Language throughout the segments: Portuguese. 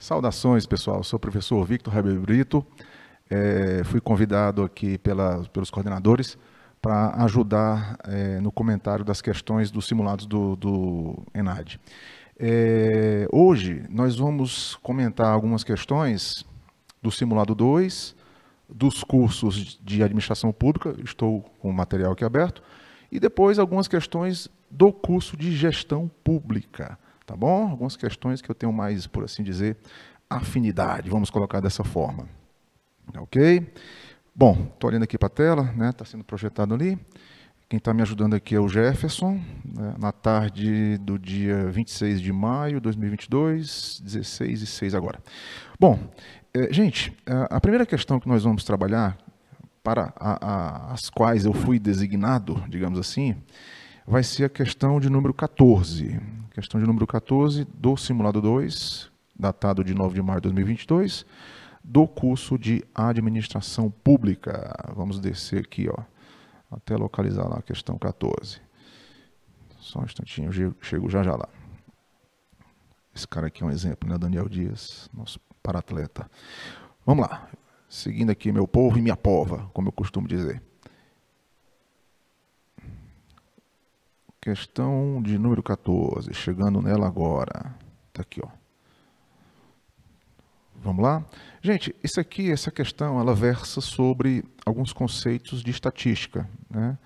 Saudações, pessoal. Sou o professor Victor Heber Brito. Fui convidado aqui pelos coordenadores para ajudar no comentário das questões dos simulados do ENAD. Hoje nós vamos comentar algumas questões do simulado 2, dos cursos de administração pública, estou com o material aqui aberto, e depois algumas questões do curso de gestão pública. Tá bom? Algumas questões que eu tenho mais, por assim dizer, afinidade, vamos colocar dessa forma. Ok? Bom, estou olhando aqui para a tela, né? Está sendo projetado ali. Quem está me ajudando aqui é o Jefferson, né? Na tarde do dia 26 de maio de 2022, 16h06 agora. Bom, gente, a primeira questão que nós vamos trabalhar, para as quais eu fui designado, digamos assim, vai ser a questão de número 14. Questão de número 14 do simulado 2, datado de 9 de maio de 2022, do curso de administração pública. Vamos descer aqui, ó, até localizar lá a questão 14. Só um instantinho, eu chego já lá. Esse cara aqui é um exemplo, né? Daniel Dias, nosso para-atleta. Vamos lá. Seguindo aqui meu povo e minha pova, como eu costumo dizer. Questão de número 14, chegando nela agora. Está aqui, ó. Vamos lá? Gente, essa questão, ela versa sobre alguns conceitos de estatística, né?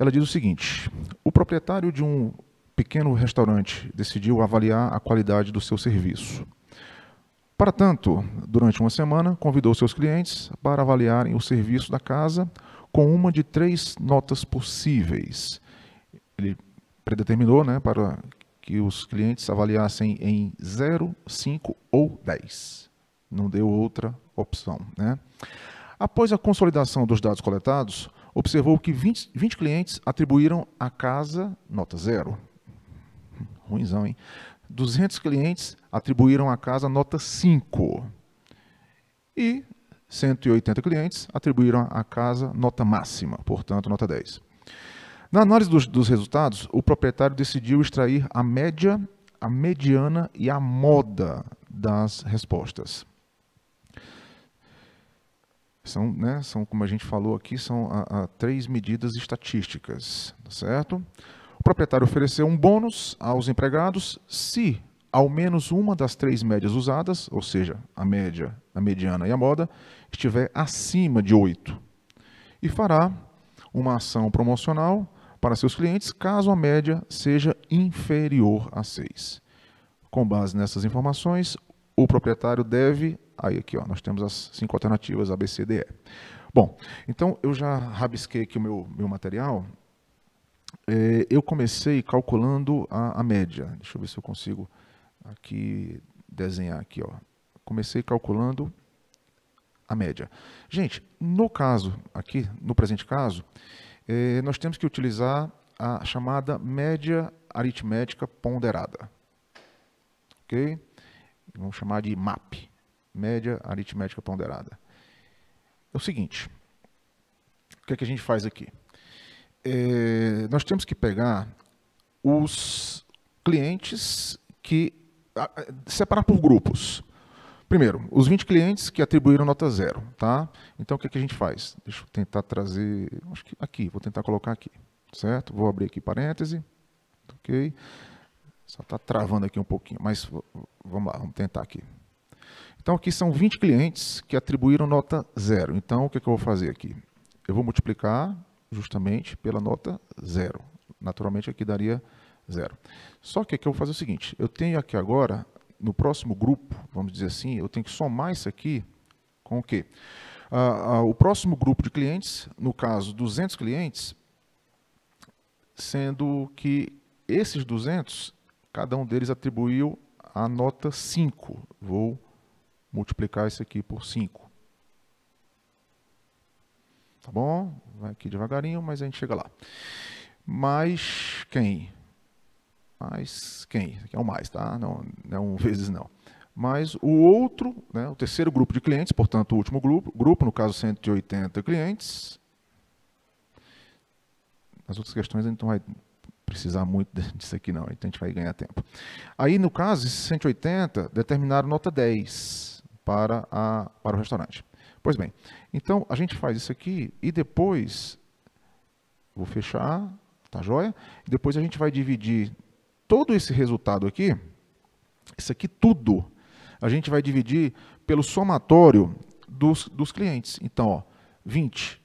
Ela diz o seguinte: o proprietário de um pequeno restaurante decidiu avaliar a qualidade do seu serviço. Para tanto, durante uma semana, convidou seus clientes para avaliarem o serviço da casa com uma de 3 notas possíveis. Ele predeterminou, né, para que os clientes avaliassem em 0, 5 ou 10. Não deu outra opção, né? Após a consolidação dos dados coletados, observou que 20 clientes atribuíram à casa nota 0. Ruinzão, hein? 200 clientes atribuíram à casa nota 5. E 180 clientes atribuíram à casa nota máxima, portanto, nota 10. Na análise dos resultados, o proprietário decidiu extrair a média, a mediana e a moda das respostas. São, como a gente falou aqui, são 3 medidas estatísticas, certo? O proprietário ofereceu um bônus aos empregados se ao menos uma das 3 médias usadas, ou seja, a média, a mediana e a moda, estiver acima de 8. E fará uma ação promocional para seus clientes, caso a média seja inferior a 6. Com base nessas informações, o proprietário deve... Aí aqui, ó, nós temos as 5 alternativas, A, B, C, D, E. Bom, então eu já rabisquei aqui o meu material. Eu comecei calculando a média. Deixa eu ver se eu consigo aqui desenhar aqui, ó. Comecei calculando a média. Gente, no caso aqui, no presente caso, nós temos que utilizar a chamada média aritmética ponderada. Ok? Vamos chamar de MAP, média aritmética ponderada. É o seguinte, o que é que a gente faz aqui? Nós temos que pegar os clientes separar por grupos. Primeiro, os 20 clientes que atribuíram nota 0, tá? Então, o que é que a gente faz? Deixa eu tentar trazer, acho que aqui, vou tentar colocar aqui, certo? Vou abrir aqui parêntese, ok? Só está travando aqui um pouquinho, mas vamos lá, vamos tentar aqui. Então, aqui são 20 clientes que atribuíram nota 0. Então, o que é que eu vou fazer aqui? Eu vou multiplicar justamente pela nota 0. Naturalmente, aqui daria 0. Só que aqui eu vou fazer o seguinte, eu tenho aqui agora... No próximo grupo, vamos dizer assim, eu tenho que somar isso aqui com o quê? O próximo grupo de clientes, no caso, 200 clientes, sendo que esses 200, cada um deles atribuiu a nota 5. Vou multiplicar isso aqui por 5. Tá bom? Vai aqui devagarinho, mas a gente chega lá. Mais quem? Mais quem? Aqui é um mais, tá? Não é um vezes não. Mais o outro, né, o terceiro grupo de clientes, portanto, o último grupo, no caso 180 clientes. As outras questões a gente não vai precisar muito disso aqui não, então a gente vai ganhar tempo. Aí, no caso, esses 180 determinaram nota 10 para o restaurante. Pois bem, então a gente faz isso aqui e depois, vou fechar, tá joia? E depois a gente vai dividir todo esse resultado aqui, isso aqui tudo, a gente vai dividir pelo somatório dos clientes. Então, ó, 20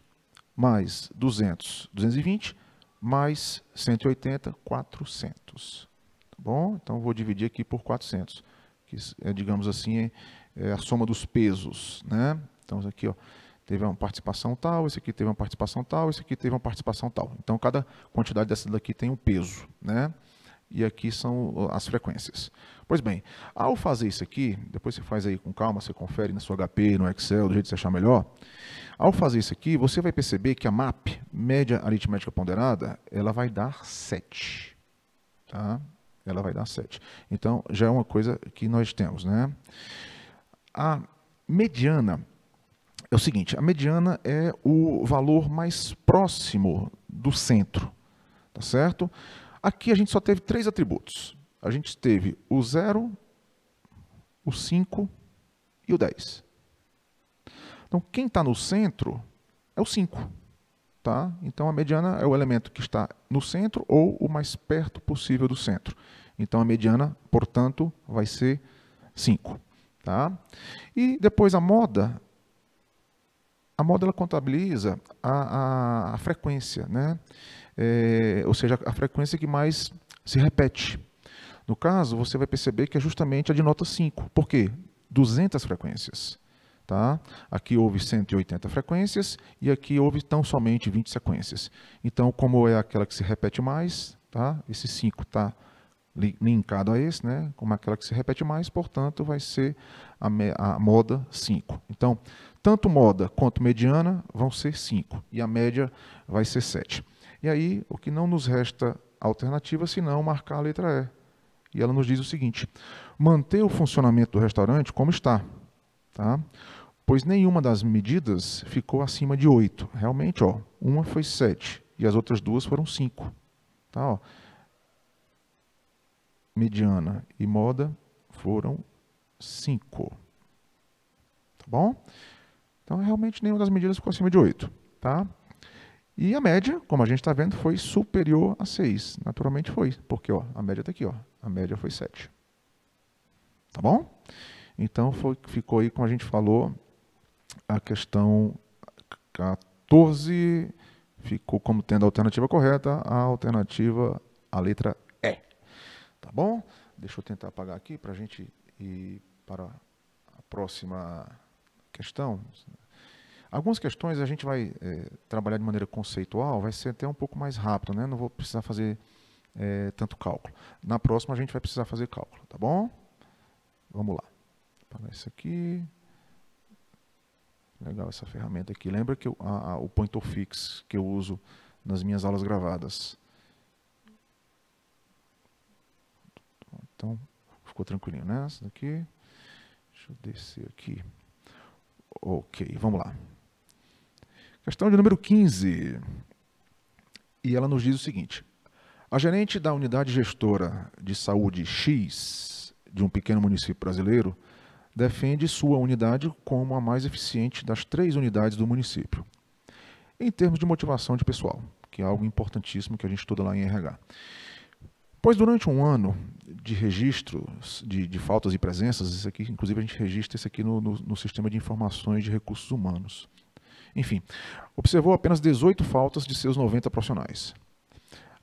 mais 200, 220, mais 180, 400. Tá bom? Então, vou dividir aqui por 400, que é, digamos assim, é a soma dos pesos, né? Então, isso aqui, ó, teve uma participação tal, esse aqui teve uma participação tal, esse aqui teve uma participação tal. Então, cada quantidade dessa daqui tem um peso, né? E aqui são as frequências. Pois bem, ao fazer isso aqui, depois você faz aí com calma, você confere na sua HP, no Excel, do jeito que você achar melhor. Ao fazer isso aqui, você vai perceber que a MAP, média aritmética ponderada, ela vai dar 7. Tá? Ela vai dar 7. Então, já é uma coisa que nós temos, né? A mediana é o seguinte, a mediana é o valor mais próximo do centro, tá certo? Aqui a gente só teve 3 atributos. A gente teve o 0, o 5 e o 10. Então, quem está no centro é o 5. Tá? Então, a mediana é o elemento que está no centro ou o mais perto possível do centro. Então, a mediana, portanto, vai ser 5. Tá? E depois a moda ela contabiliza a frequência, né? Ou seja, a frequência que mais se repete. No caso, você vai perceber que é justamente a de nota 5. Por quê? 200 frequências. Tá? Aqui houve 180 frequências e aqui houve tão somente 20 sequências. Então, como é aquela que se repete mais, tá? Esse 5 está linkado a esse, né? Como é aquela que se repete mais, portanto, vai ser a moda 5. Então, tanto moda quanto mediana vão ser 5 e a média vai ser 7. E aí, o que não nos resta alternativa senão marcar a letra E. E ela nos diz o seguinte: manter o funcionamento do restaurante como está, tá? Pois nenhuma das medidas ficou acima de 8. Realmente, ó, uma foi 7 e as outras duas foram 5. Tá, ó. Mediana e moda foram 5. Tá bom? Então, realmente, nenhuma das medidas ficou acima de 8. Tá? E a média, como a gente está vendo, foi superior a 6. Naturalmente foi, porque ó, a média está aqui. Ó, a média foi 7. Tá bom? Então, ficou aí, como a gente falou, a questão 14 ficou como tendo a alternativa correta, a alternativa, a letra E. Tá bom? Deixa eu tentar apagar aqui para a gente ir para a próxima questão. Algumas questões a gente vai trabalhar de maneira conceitual, vai ser até um pouco mais rápido, né? Não vou precisar fazer tanto cálculo. Na próxima a gente vai precisar fazer cálculo, tá bom? Vamos lá. Apagar isso aqui. Legal essa ferramenta aqui. Lembra que o pointer fix que eu uso nas minhas aulas gravadas. Então, ficou tranquilinho, né? Essa daqui. Deixa eu descer aqui. Ok, vamos lá. Questão de número 15. E ela nos diz o seguinte: a gerente da unidade gestora de saúde X de um pequeno município brasileiro defende sua unidade como a mais eficiente das 3 unidades do município, em termos de motivação de pessoal, que é algo importantíssimo que a gente estuda lá em RH. Pois durante um ano de registros de faltas e presenças, isso aqui, inclusive a gente registra isso aqui no sistema de informações de recursos humanos. Enfim, observou apenas 18 faltas de seus 90 profissionais.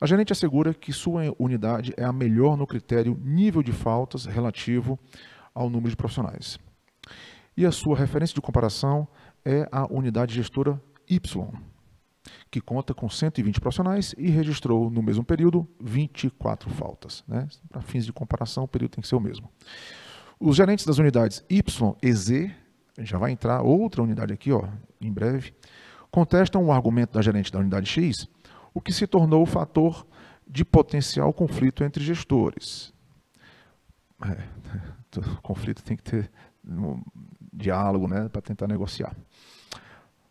A gerente assegura que sua unidade é a melhor no critério nível de faltas relativo ao número de profissionais. E a sua referência de comparação é a unidade gestora Y, que conta com 120 profissionais e registrou no mesmo período 24 faltas. Né? Para fins de comparação, o período tem que ser o mesmo. Os gerentes das unidades Y e Z, já vai entrar outra unidade aqui, ó, em breve, contestam o argumento da gerente da unidade X, o que se tornou o fator de potencial conflito entre gestores. O conflito tem que ter um diálogo, né, para tentar negociar.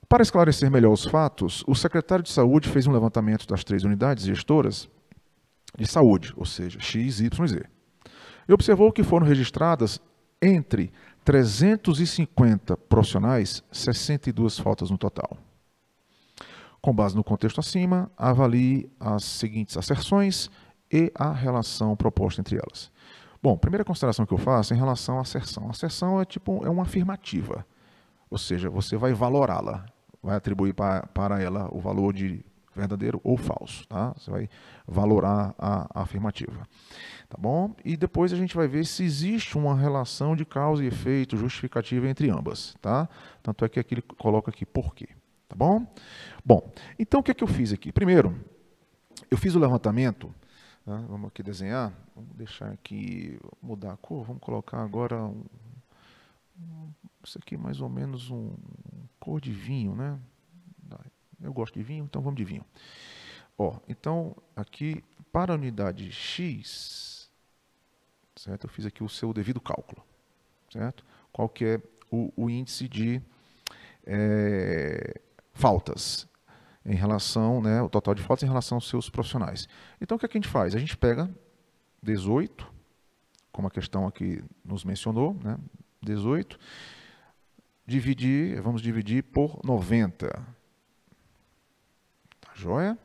Para esclarecer melhor os fatos, o secretário de Saúde fez um levantamento das 3 unidades gestoras de saúde, ou seja, X, Y e Z. E observou que foram registradas entre 350 profissionais, 62 faltas no total. Com base no contexto acima, avalie as seguintes asserções e a relação proposta entre elas. Bom, primeira consideração que eu faço é em relação à asserção. A asserção é uma afirmativa, ou seja, você vai valorá-la, vai atribuir para ela o valor de verdadeiro ou falso, tá? Você vai valorar a afirmativa, tá bom? E depois a gente vai ver se existe uma relação de causa e efeito justificativa entre ambas, tá? Tanto é que aqui ele coloca aqui por quê, tá bom? Bom, então o que é que eu fiz aqui? Primeiro, eu fiz o levantamento, tá? Vamos aqui desenhar, vamos deixar aqui, mudar a cor, vamos colocar agora isso aqui mais ou menos um cor de vinho, né? Eu gosto de vinho, então vamos de vinho. Ó, então, aqui, para a unidade X, certo? Eu fiz aqui o seu devido cálculo, certo? Qual que é o índice de faltas em relação, né, o total de faltas em relação aos seus profissionais. Então, o que é que a gente faz? A gente pega 18, como a questão aqui nos mencionou, né? 18, vamos dividir por 90. Joia?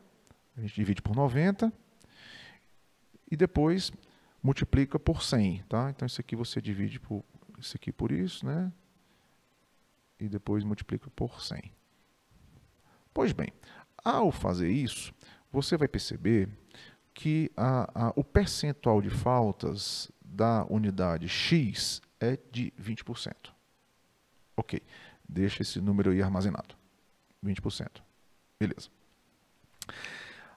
A gente divide por 90 e depois multiplica por 100, tá? Então isso aqui você divide por isso aqui por isso, né? E depois multiplica por 100. Pois bem, ao fazer isso, você vai perceber que o percentual de faltas da unidade X é de 20%. Ok, deixa esse número aí armazenado. 20%. Beleza.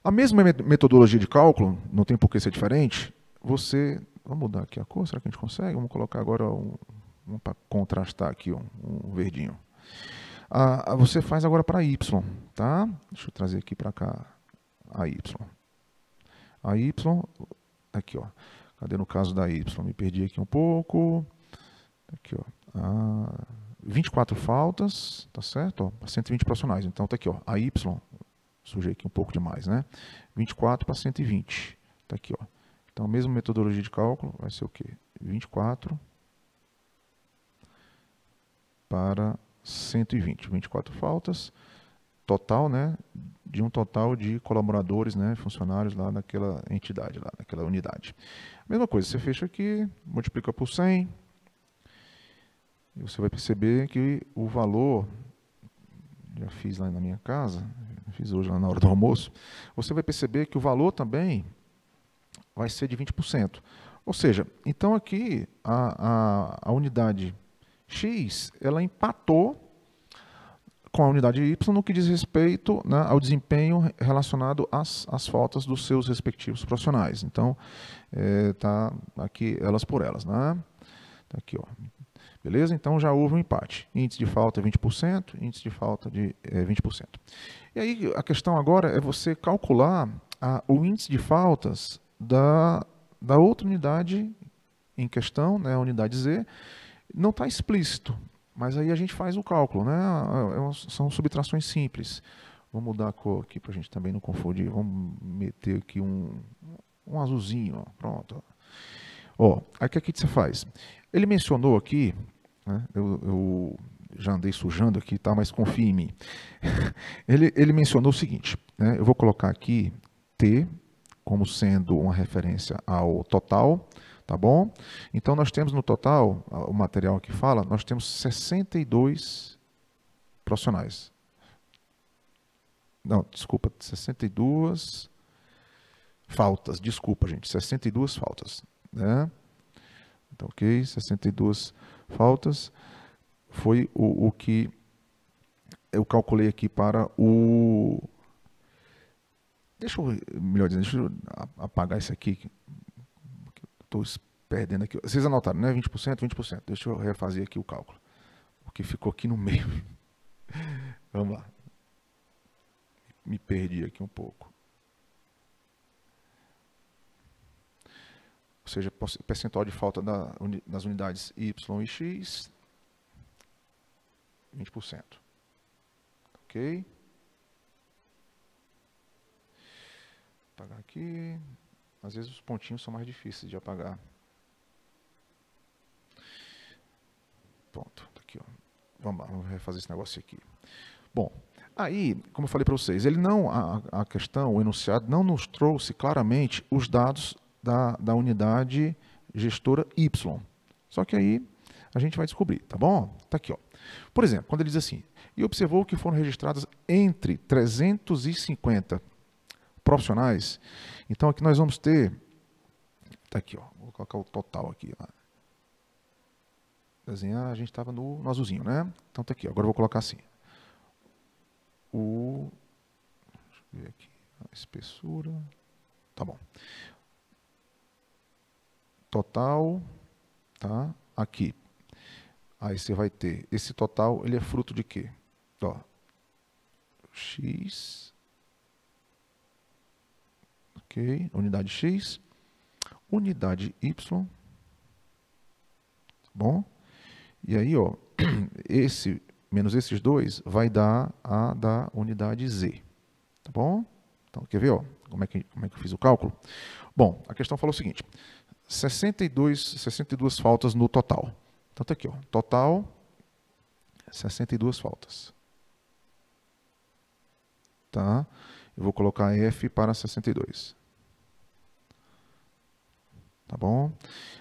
A mesma metodologia de cálculo, não tem por que ser diferente, vamos mudar aqui a cor, será que a gente consegue? Vamos colocar agora para contrastar aqui um verdinho. Você faz agora para Y, tá? Deixa eu trazer aqui para cá a Y. A Y, aqui ó, cadê no caso da Y? Me perdi aqui um pouco. Aqui ó, 24 faltas, tá certo? Ó, 120 profissionais, então tá aqui ó, a Y, sujei aqui um pouco demais, né? 24 para 120. Está aqui, ó. Então, a mesma metodologia de cálculo vai ser o quê? 24 para 120. 24 faltas, total, né? De um total de colaboradores, né? Funcionários lá naquela entidade, lá naquela unidade. Mesma coisa, você fecha aqui, multiplica por 100, e você vai perceber que o valor, já fiz lá na minha casa, fiz hoje lá na hora do almoço, você vai perceber que o valor também vai ser de 20%. Ou seja, então aqui a unidade X, ela empatou com a unidade Y no que diz respeito, né, ao desempenho relacionado às faltas dos seus respectivos profissionais. Então, tá aqui elas por elas, né? Tá aqui, ó. Beleza? Então já houve um empate. Índice de falta 20%, índice de falta de 20%. E aí a questão agora é você calcular o índice de faltas da outra unidade em questão, né, a unidade Z, não está explícito, mas aí a gente faz o cálculo, né? São subtrações simples. Vou mudar a cor aqui para a gente também não confundir. Vamos meter aqui um azulzinho, ó. Pronto. Ó, aí o que você faz? Ele mencionou aqui, né, eu já andei sujando aqui, tá, mas confie em mim. Ele mencionou o seguinte, né, eu vou colocar aqui T como sendo uma referência ao total, tá bom? Então nós temos no total, o material que fala, nós temos 62 profissionais. Não, desculpa, 62 faltas, desculpa gente, 62 faltas, né? Então, ok, 62 faltas foi o que eu calculei aqui para o... melhor dizendo, deixa eu apagar isso aqui, estou perdendo aqui. Vocês anotaram, né? 20%, 20%. Deixa eu refazer aqui o cálculo, porque ficou aqui no meio. Vamos lá. Me perdi aqui um pouco. Ou seja, percentual de falta das unidades Y e X, 20%. Ok? Vou apagar aqui. Às vezes os pontinhos são mais difíceis de apagar. Pronto, tá aqui, ó. Vamos lá, vamos refazer esse negócio aqui. Bom, aí, como eu falei para vocês, ele não, a questão, o enunciado não nos trouxe claramente os dados da unidade gestora Y. Só que aí a gente vai descobrir, tá bom? Tá aqui, ó. Por exemplo, quando ele diz assim, e observou que foram registradas entre 350 profissionais, então aqui nós vamos ter, tá aqui, ó, vou colocar o total aqui, ó. Desenhar, a gente estava no azulzinho, né? Então tá aqui, ó. Agora eu vou colocar assim. Deixa eu ver aqui, a espessura, tá bom. Total, tá? Aqui. Aí você vai ter, esse total, ele é fruto de quê? Ó, X, ok, unidade X, unidade Y, tá bom? E aí, ó, esse menos esses dois vai dar a da unidade Z, tá bom? Então, quer ver, ó, como é que eu fiz o cálculo? Bom, a questão falou o seguinte, 62 faltas no total. Então, tá aqui, ó, total, 62 faltas. Tá? Eu vou colocar F para 62. Tá bom?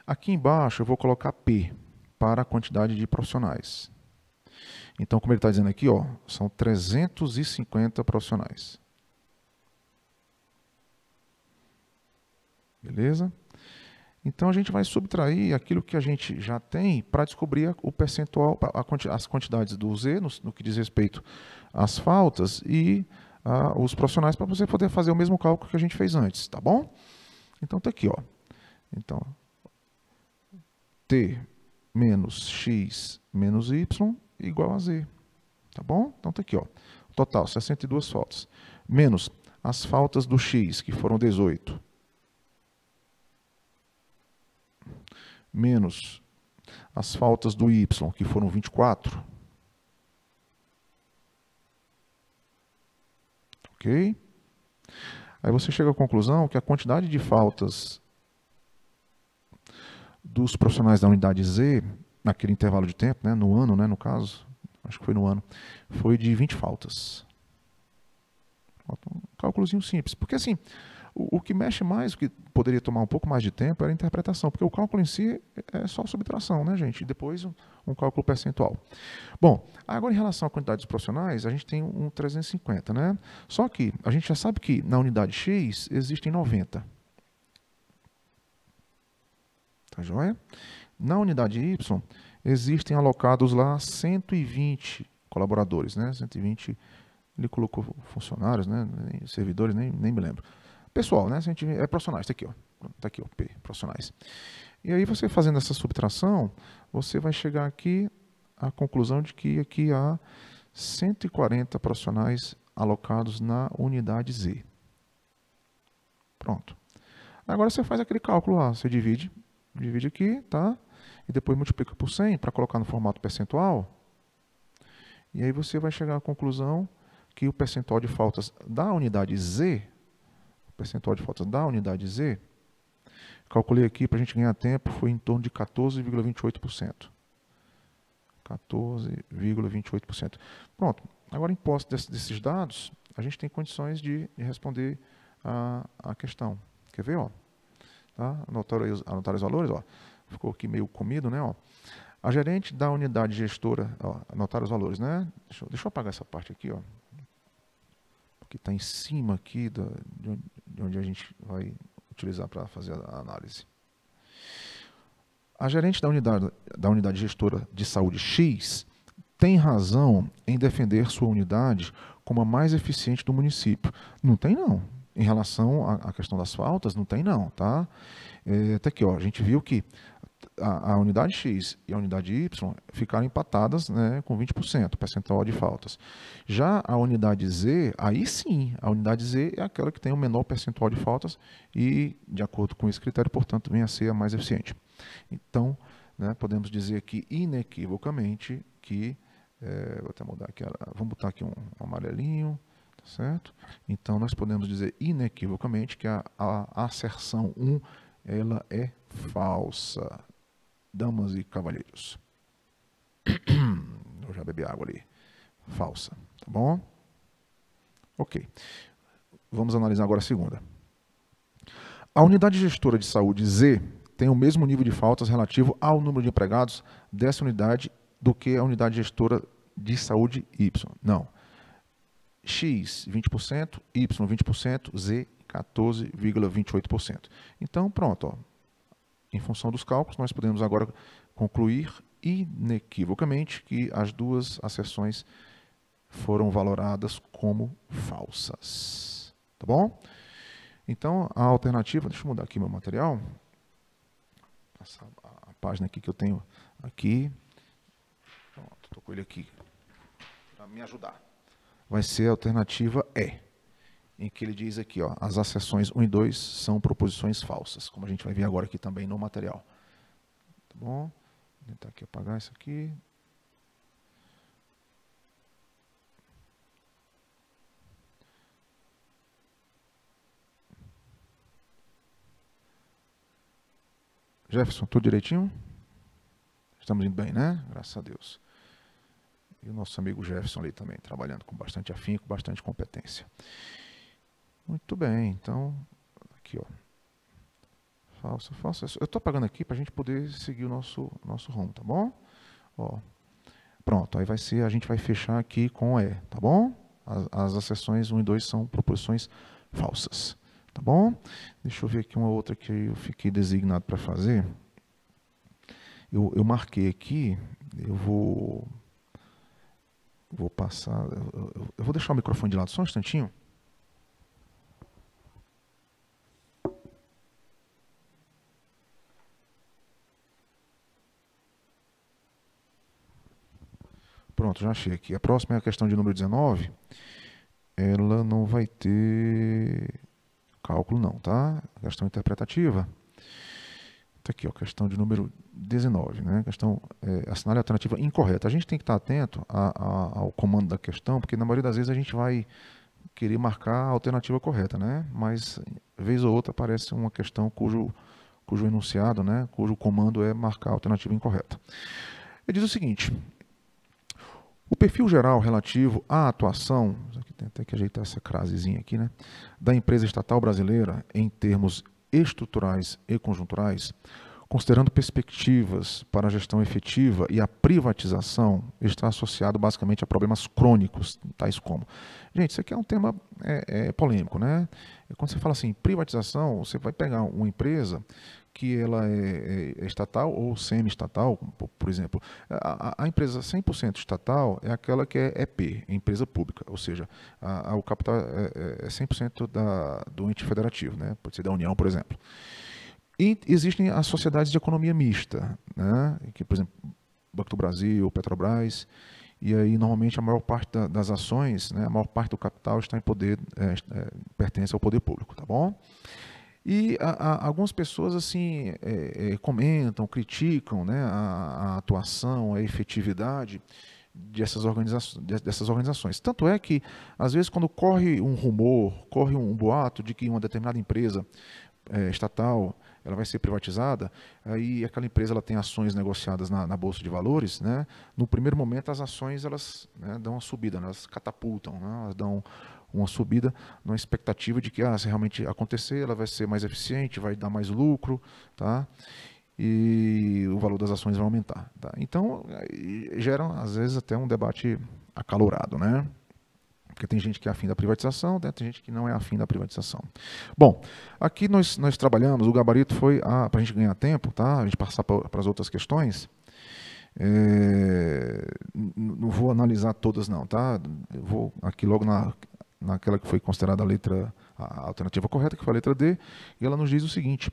Aqui embaixo eu vou colocar P para a quantidade de profissionais. Então, como ele está dizendo aqui, ó, são 350 profissionais. Beleza? Então, a gente vai subtrair aquilo que a gente já tem para descobrir o percentual, as quantidades do Z, no que diz respeito às faltas, e os profissionais, para você poder fazer o mesmo cálculo que a gente fez antes, tá bom? Então, está aqui, ó. Então, T menos X menos Y igual a Z. Tá bom? Então, está aqui, ó. Total, 62 faltas. Menos as faltas do X, que foram 18. Menos as faltas do Y, que foram 24. Ok? Aí você chega à conclusão que a quantidade de faltas dos profissionais da unidade Z, naquele intervalo de tempo, né, no ano, né, no caso, acho que foi no ano, foi de 20 faltas. Um cálculozinho simples. Porque assim, o que mexe mais, o que poderia tomar um pouco mais de tempo, era a interpretação, porque o cálculo em si é só subtração, né, gente? E depois um cálculo percentual. Bom, agora em relação à quantidade de profissionais, a gente tem um 350, né? Só que a gente já sabe que na unidade X existem 90. Tá joia? Na unidade Y, existem alocados lá 120 colaboradores, né? 120, ele colocou funcionários, né? Servidores, nem me lembro. Pessoal, né? É profissionais, está aqui, ó. Tá aqui, ó, P, profissionais. E aí você fazendo essa subtração, você vai chegar aqui à conclusão de que aqui há 140 profissionais alocados na unidade Z. Pronto. Agora você faz aquele cálculo lá, você divide aqui, tá? E depois multiplica por 100 para colocar no formato percentual. E aí você vai chegar à conclusão que o percentual de faltas da unidade Z, calculei aqui para a gente ganhar tempo, foi em torno de 14,28%. 14,28%. Pronto. Agora, em posse desses dados, a gente tem condições de responder a questão. Quer ver, ó? Tá? Anotar os valores, ó. Ficou aqui meio comido, né? Ó. A gerente da unidade gestora, ó, anotar os valores, né? Deixa eu apagar essa parte aqui, ó. Porque está em cima aqui de onde a gente vai utilizar para fazer a análise. A gerente da unidade gestora de saúde X tem razão em defender sua unidade como a mais eficiente do município. Não tem, não. Em relação à questão das faltas, não tem, não, tá? Até aqui, ó, a gente viu que a unidade X e a unidade Y ficaram empatadas, né, com 20%, percentual de faltas. Já a unidade Z, aí sim, a unidade Z é aquela que tem o menor percentual de faltas e, de acordo com esse critério, portanto, vem a ser a mais eficiente. Então, né, podemos dizer aqui inequivocamente que, vou até mudar aqui, vamos botar aqui um amarelinho, certo? Então, nós podemos dizer inequivocamente que a asserção 1 ela é falsa. Damas e cavalheiros. Eu já bebi água ali. Falsa, tá bom? Ok. Vamos analisar agora a segunda. A unidade gestora de saúde Z tem o mesmo nível de faltas relativo ao número de empregados dessa unidade do que a unidade gestora de saúde Y. Não. X, 20%, Y, 20%, Z, 14,28%. Então, pronto. Ó. Em função dos cálculos, nós podemos agora concluir inequivocamente que as duas asserções foram valoradas como falsas. Tá bom? Então, a alternativa... Deixa eu mudar aqui meu material. Passar a página aqui que eu tenho aqui. Pronto, estou com ele aqui para me ajudar. Vai ser a alternativa E, em que ele diz aqui, ó, as asserções 1 e 2 são proposições falsas, como a gente vai ver agora aqui também no material. Tá bom? Vou tentar aqui apagar isso aqui. Jefferson, tudo direitinho? Estamos indo bem, né? Graças a Deus. E o nosso amigo Jefferson ali também, trabalhando com bastante afinco, bastante competência. Muito bem, então, aqui, ó. Falsa, falsa. Eu estou apagando aqui para a gente poder seguir o nosso rumo, tá bom? Ó. Pronto, aí vai ser, a gente vai fechar aqui com E, tá bom? As asserções 1 e 2 são proposições falsas, tá bom? Deixa eu ver aqui uma outra que eu fiquei designado para fazer. Eu marquei aqui, eu vou passar, eu vou deixar o microfone de lado só um instantinho. Pronto, já achei aqui. A próxima é a questão de número 19. Ela não vai ter cálculo não, tá? Questão interpretativa. Está aqui, ó, questão de número 19, né? Questão, assinale a alternativa incorreta. A gente tem que estar atento ao comando da questão, porque na maioria das vezes a gente vai querer marcar a alternativa correta, né? Mas, vez ou outra, aparece uma questão cujo enunciado, né? Cujo comando é marcar a alternativa incorreta. Ele diz o seguinte: o perfil geral relativo à atuação, aqui tem até que ajeitar essa crasezinha aqui, né? Da empresa estatal brasileira em termos estruturais e conjunturais, considerando perspectivas para a gestão efetiva e a privatização, está associado basicamente a problemas crônicos, tais como... Gente, isso aqui é um tema polêmico, né? Quando você fala assim, privatização, você vai pegar uma empresa que ela é estatal ou semi-estatal, por exemplo. A empresa 100% estatal é aquela que é EP, empresa pública, ou seja, o capital é 100% do ente federativo, né? Pode ser da União, por exemplo. E existem as sociedades de economia mista, né? Que, por exemplo, Banco do Brasil, Petrobras, e aí normalmente a maior parte das ações, né, a maior parte do capital está em poder, pertence ao poder público, tá bom? E algumas pessoas assim comentam, criticam, né, a atuação, a efetividade dessas organizações. Tanto é que, às vezes, quando corre um rumor, corre um boato de que uma determinada empresa estatal ela vai ser privatizada, aí aquela empresa ela tem ações negociadas na Bolsa de Valores, né? No primeiro momento as ações elas, né, dão uma subida, elas catapultam, né? Elas dão uma subida numa expectativa de que se realmente acontecer, ela vai ser mais eficiente, vai dar mais lucro, tá? E o valor das ações vai aumentar. Tá? Então, gera, às vezes, até um debate acalorado, né? Porque tem gente que é afim da privatização, né? Tem gente que não é afim da privatização. Bom, aqui nós trabalhamos, o gabarito foi para a gente ganhar tempo, tá? A gente passar para as outras questões. Não vou analisar todas não, tá? Eu vou aqui logo naquela que foi considerada a alternativa correta, que foi a letra D, e ela nos diz o seguinte: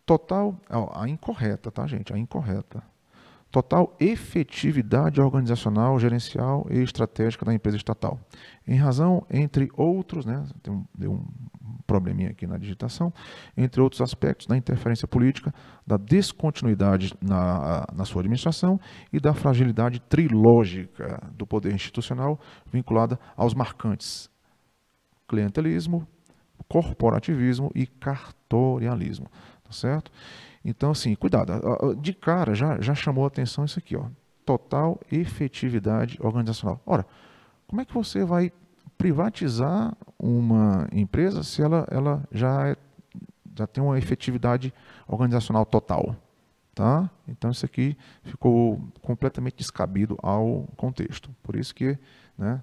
total, a incorreta, tá, gente? A incorreta. Total efetividade organizacional, gerencial e estratégica da empresa estatal. Em razão, entre outros, né, deu um probleminha aqui na digitação, entre outros aspectos da interferência política, da descontinuidade na sua administração e da fragilidade trilógica do poder institucional vinculada aos marcantes clientelismo, corporativismo e cartorialismo, tá certo? Então, assim, cuidado, de cara já chamou a atenção isso aqui, ó, total efetividade organizacional. Ora, como é que você vai privatizar uma empresa se ela já tem uma efetividade organizacional total? Tá? Então isso aqui ficou completamente descabido ao contexto. Por isso que, né,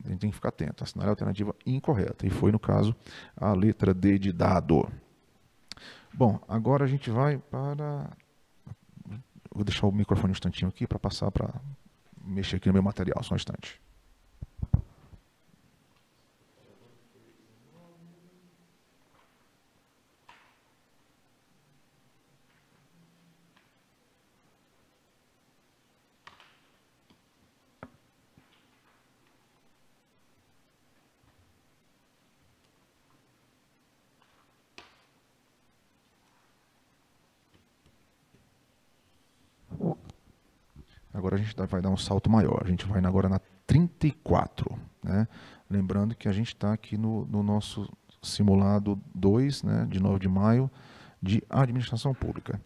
a gente tem que ficar atento. Assinar a alternativa incorreta. E foi, no caso, a letra D de dado. Bom, agora a gente vai para... Vou deixar o microfone um instantinho aqui para passar para mexer aqui no meu material, só um instante. Agora a gente vai dar um salto maior. A gente vai agora na 34. Né? Lembrando que a gente está aqui no nosso simulado 2, né, de 9 de maio, de administração pública.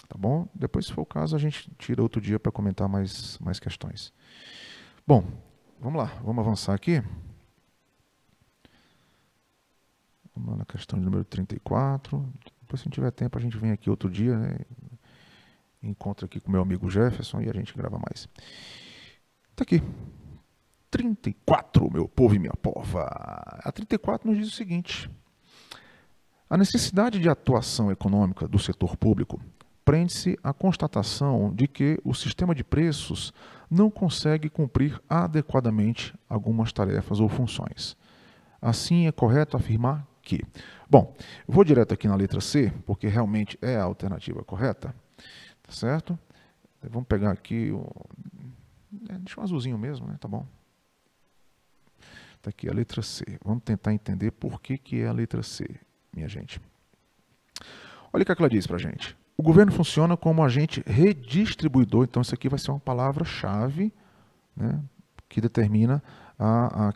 Tá bom? Depois, se for o caso, a gente tira outro dia para comentar mais questões. Bom, vamos lá. Vamos avançar aqui. Vamos lá na questão de número 34. Depois, se não tiver tempo, a gente vem aqui outro dia, né? Encontro aqui com meu amigo Jefferson e a gente grava mais. Tá aqui. 34, meu povo e minha pova. A 34 nos diz o seguinte: a necessidade de atuação econômica do setor público prende-se à constatação de que o sistema de preços não consegue cumprir adequadamente algumas tarefas ou funções. Assim, é correto afirmar que... Bom, eu vou direto aqui na letra C, porque realmente é a alternativa correta. Tá certo? Vamos pegar aqui, deixa um azulzinho mesmo, né? Tá bom. Tá aqui a letra C. Vamos tentar entender por que é a letra C, minha gente. Olha o que ela diz pra gente. O governo funciona como agente redistribuidor, então isso aqui vai ser uma palavra-chave, né, que determina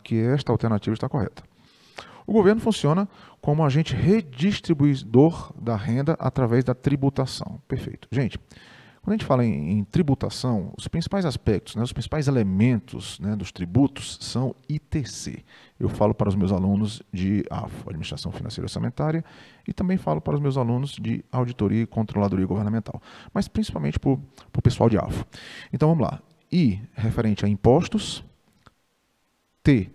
que esta alternativa está correta. O governo funciona como agente redistribuidor da renda através da tributação. Perfeito. Gente, quando a gente fala em tributação, os principais aspectos, né, os principais elementos, né, dos tributos são ITC. Eu falo para os meus alunos de AFO, Administração Financeira e Orçamentária, e também falo para os meus alunos de Auditoria e Controladoria Governamental, mas principalmente para o pessoal de AFO. Então vamos lá. I, referente a impostos. T,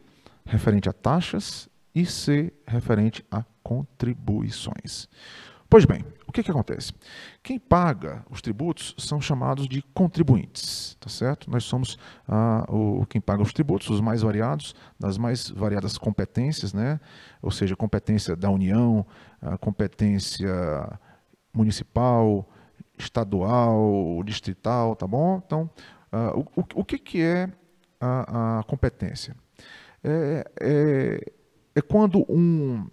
referente a taxas. E C, referente a contribuições. Pois bem, o que acontece? Quem paga os tributos são chamados de contribuintes, tá certo? Nós somos quem paga os tributos, os mais variados, das mais variadas competências, né? Ou seja, competência da União, competência municipal, estadual, distrital, tá bom? Então, o que é a competência? É quando um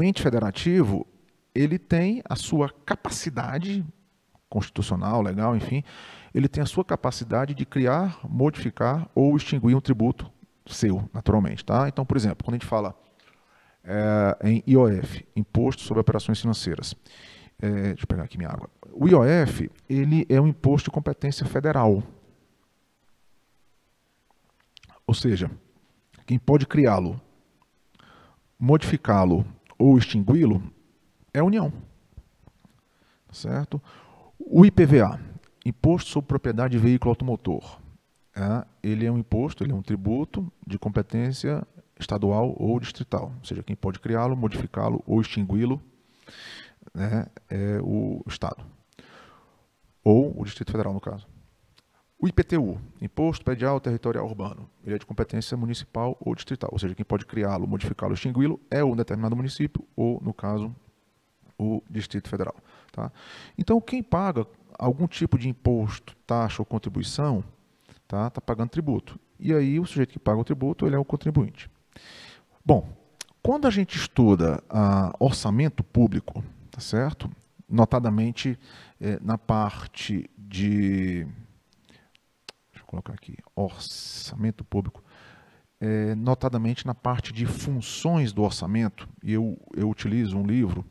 ente federativo ele tem a sua capacidade constitucional, legal, enfim, ele tem a sua capacidade de criar, modificar ou extinguir um tributo seu, naturalmente. Tá? Então, por exemplo, quando a gente fala em IOF, Imposto sobre Operações Financeiras, deixa eu pegar aqui minha água. O IOF ele é um imposto de competência federal. Ou seja, quem pode criá-lo, modificá-lo ou extingui-lo é a União. Certo? O IPVA, Imposto sobre Propriedade de Veículo Automotor, ele é um imposto, ele é um tributo de competência estadual ou distrital. Ou seja, quem pode criá-lo, modificá-lo ou extingui-lo, né, é o Estado. Ou o Distrito Federal, no caso. O IPTU, Imposto Predial Territorial Urbano, ele é de competência municipal ou distrital. Ou seja, quem pode criá-lo, modificá-lo ou extingui-lo é um determinado município ou, no caso, o Distrito Federal. Tá? Então, quem paga algum tipo de imposto, taxa ou contribuição, tá pagando tributo. E aí, o sujeito que paga o tributo, ele é o contribuinte. Bom, quando a gente estuda orçamento público, tá certo? Notadamente na parte de... Deixa eu colocar aqui, orçamento público. notadamente na parte de funções do orçamento, e eu utilizo um livro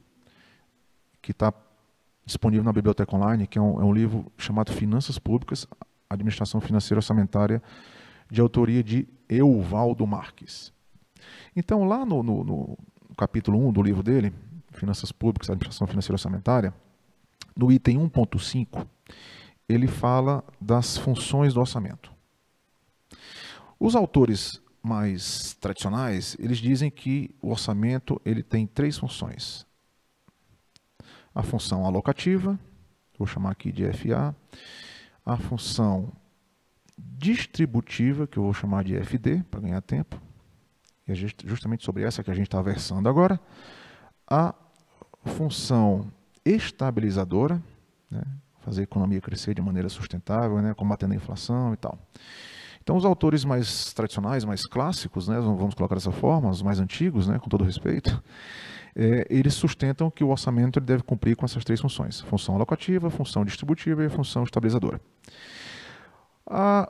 que está disponível na biblioteca online, que é um livro chamado Finanças Públicas, Administração Financeira Orçamentária, de autoria de Evaldo Marques. Então, lá no capítulo 1 do livro dele, Finanças Públicas, Administração Financeira Orçamentária, no item 1.5, ele fala das funções do orçamento. Os autores mais tradicionais, eles dizem que o orçamento ele tem 3 funções. A função alocativa, vou chamar aqui de FA, a função distributiva, que eu vou chamar de FD, para ganhar tempo, e é justamente sobre essa que a gente está versando agora, a função estabilizadora, né, fazer a economia crescer de maneira sustentável, né, combatendo a inflação e tal. Então, os autores mais tradicionais, mais clássicos, né, vamos colocar dessa forma, os mais antigos, né, com todo respeito, eles sustentam que o orçamento ele deve cumprir com essas 3 funções: função alocativa, função distributiva e função estabilizadora.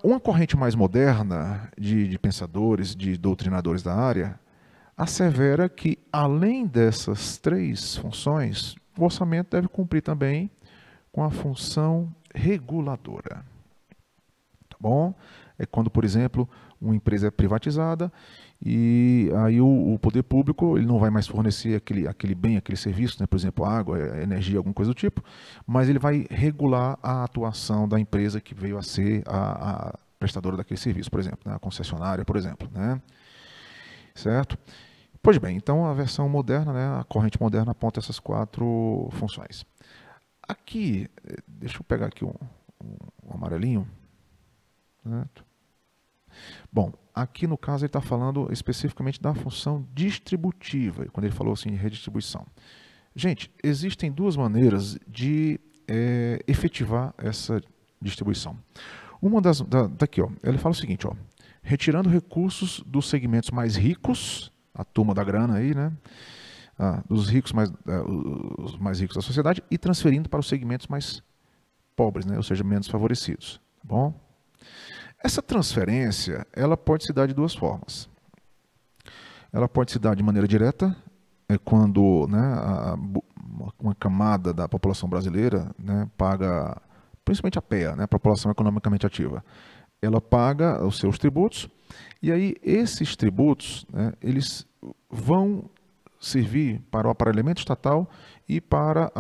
Uma corrente mais moderna de pensadores, de doutrinadores da área, assevera que, além dessas 3 funções, o orçamento deve cumprir também com a função reguladora. Tá bom? É quando, por exemplo, uma empresa é privatizada e aí o poder público ele não vai mais fornecer aquele bem, aquele serviço, né? Por exemplo, água, energia, alguma coisa do tipo, mas ele vai regular a atuação da empresa que veio a ser a prestadora daquele serviço, por exemplo, né? A concessionária, por exemplo. Né? Certo? Pois bem, então a versão moderna, né? A corrente moderna aponta essas 4 funções. Aqui, deixa eu pegar aqui um amarelinho. Certo? Bom, aqui no caso ele está falando especificamente da função distributiva, quando ele falou assim de redistribuição. Gente, existem 2 maneiras de efetivar essa distribuição. Uma daqui, ó, ele fala o seguinte, ó, retirando recursos dos segmentos mais ricos, a turma da grana aí, né, dos ricos os mais ricos da sociedade, e transferindo para os segmentos mais pobres, né, ou seja, menos favorecidos. Tá bom? Essa transferência, ela pode se dar de 2 formas. Ela pode se dar de maneira direta, quando, né, uma camada da população brasileira, né, paga, principalmente a PEA, né, a população economicamente ativa, ela paga os seus tributos, e aí esses tributos, né, eles vão servir para o aparelhamento estatal e para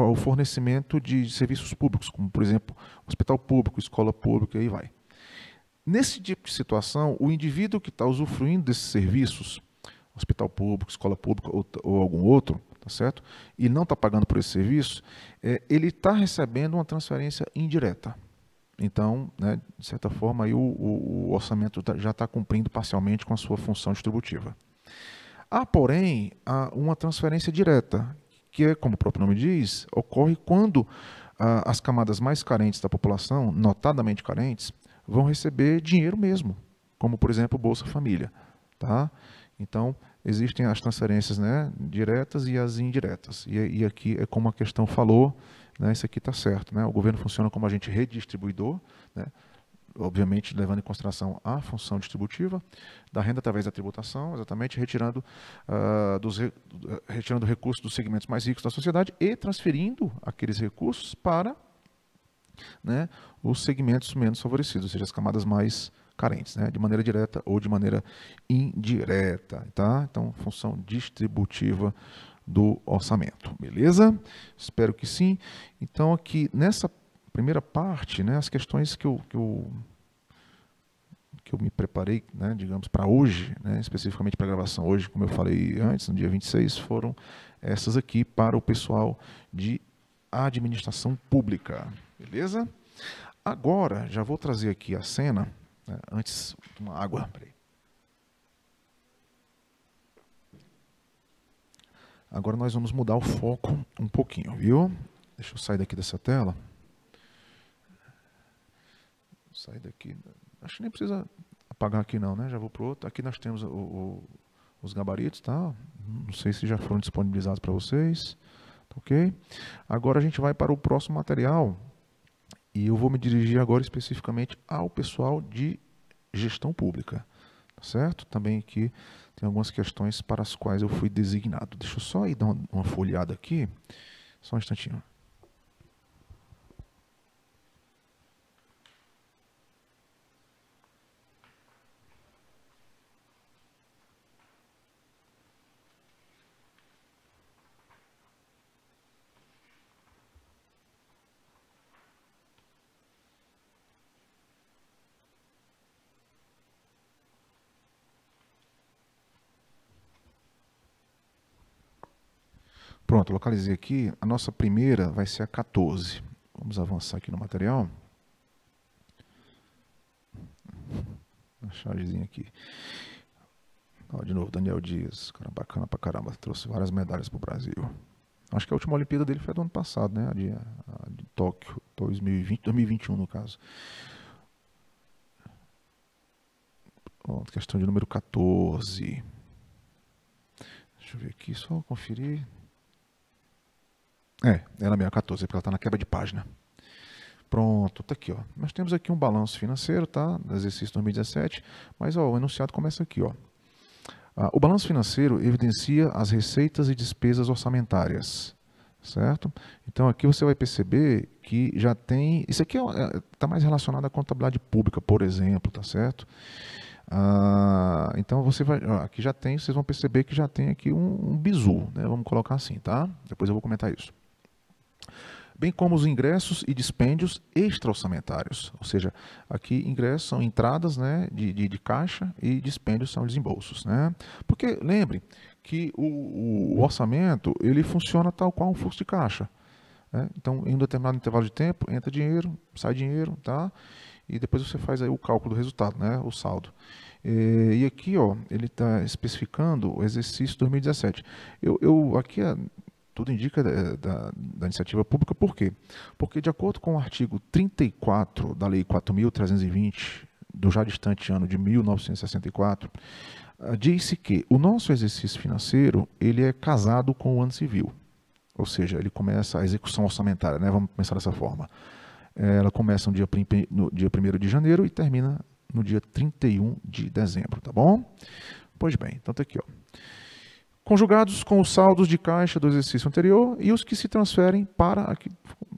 o fornecimento de serviços públicos, como, por exemplo, hospital público, escola pública, e aí vai. Nesse tipo de situação, o indivíduo que está usufruindo desses serviços, hospital público, escola pública ou algum outro, tá certo? E não está pagando por esse serviço, ele está recebendo uma transferência indireta. Então, né, de certa forma, aí o orçamento já está cumprindo parcialmente com a sua função distributiva. Há, porém, uma transferência direta, que é, como o próprio nome diz, ocorre quando as camadas mais carentes da população, notadamente carentes, vão receber dinheiro mesmo, como, por exemplo, Bolsa Família. Tá? Então, existem as transferências, né, diretas e as indiretas. E aqui é como a questão falou, né, isso aqui está certo. Né? O governo funciona como agente redistribuidor, né, obviamente levando em consideração a função distributiva da renda através da tributação, exatamente retirando recursos dos segmentos mais ricos da sociedade e transferindo aqueles recursos para, né, os segmentos menos favorecidos, ou seja, as camadas mais carentes, né, de maneira direta ou de maneira indireta. Tá? Então, função distributiva do orçamento. Beleza? Espero que sim. Então, aqui nessa primeira parte, né, as questões que eu me preparei, né, digamos, para hoje, né, especificamente para a gravação hoje, como eu falei antes, no dia 26, foram essas aqui para o pessoal de administração pública. Beleza? Agora, já vou trazer aqui a cena, né, antes, uma água. Peraí. Agora nós vamos mudar o foco um pouquinho, viu? Deixa eu sair daqui dessa tela. Sair daqui. Acho que nem precisa apagar aqui não, né? Já vou para o outro. Aqui nós temos os gabaritos, tá? Não sei se já foram disponibilizados para vocês. Ok? Agora a gente vai para o próximo material. E eu vou me dirigir agora especificamente ao pessoal de gestão pública. certo? Também aqui tem algumas questões para as quais eu fui designado. Deixa eu só ir dar uma folheada aqui, só um instantinho. Pronto, localizei aqui. A nossa primeira vai ser a 14. Vamos avançar aqui no material. Uma chargezinha aqui. Ó, de novo, Daniel Dias. Cara bacana pra caramba. Trouxe várias medalhas pro Brasil. Acho que a última Olimpíada dele foi do ano passado, né? A de Tóquio, 2021 no caso. Ó, questão de número 14. Deixa eu ver aqui, só conferir. Era mesmo, 14, porque ela está na quebra de página. Pronto, tá aqui, ó. Nós temos aqui um balanço financeiro, tá? Do exercício 2017, mas ó, o enunciado começa aqui, ó. O balanço financeiro evidencia as receitas e despesas orçamentárias, certo? Então aqui você vai perceber que já tem... Isso aqui está mais relacionado à contabilidade pública, por exemplo, tá certo? Então você vai... aqui já tem, vocês vão perceber que já tem aqui um bizu, né? Vamos colocar assim, tá? Depois eu vou comentar isso. Bem como os ingressos e dispêndios extra-orçamentários. Ou seja, aqui ingressos são entradas, né, de caixa e dispêndios são desembolsos. Né? Porque, lembre que o orçamento ele funciona tal qual um fluxo de caixa. Né? Então, em um determinado intervalo de tempo, entra dinheiro, sai dinheiro, tá? E depois você faz aí o cálculo do resultado, né, o saldo. E aqui, ó, ele está especificando o exercício 2017. Aqui tudo indica da iniciativa pública, por quê? Porque, de acordo com o artigo 34 da Lei 4.320, do já distante ano de 1964, diz-se que o nosso exercício financeiro ele é casado com o ano civil. Ou seja, ele começa a execução orçamentária, né? Vamos pensar dessa forma. Ela começa no dia 1º de janeiro e termina no dia 31 de dezembro, tá bom? Pois bem, então tá aqui, ó. Conjugados com os saldos de caixa do exercício anterior e os que se transferem para, aqui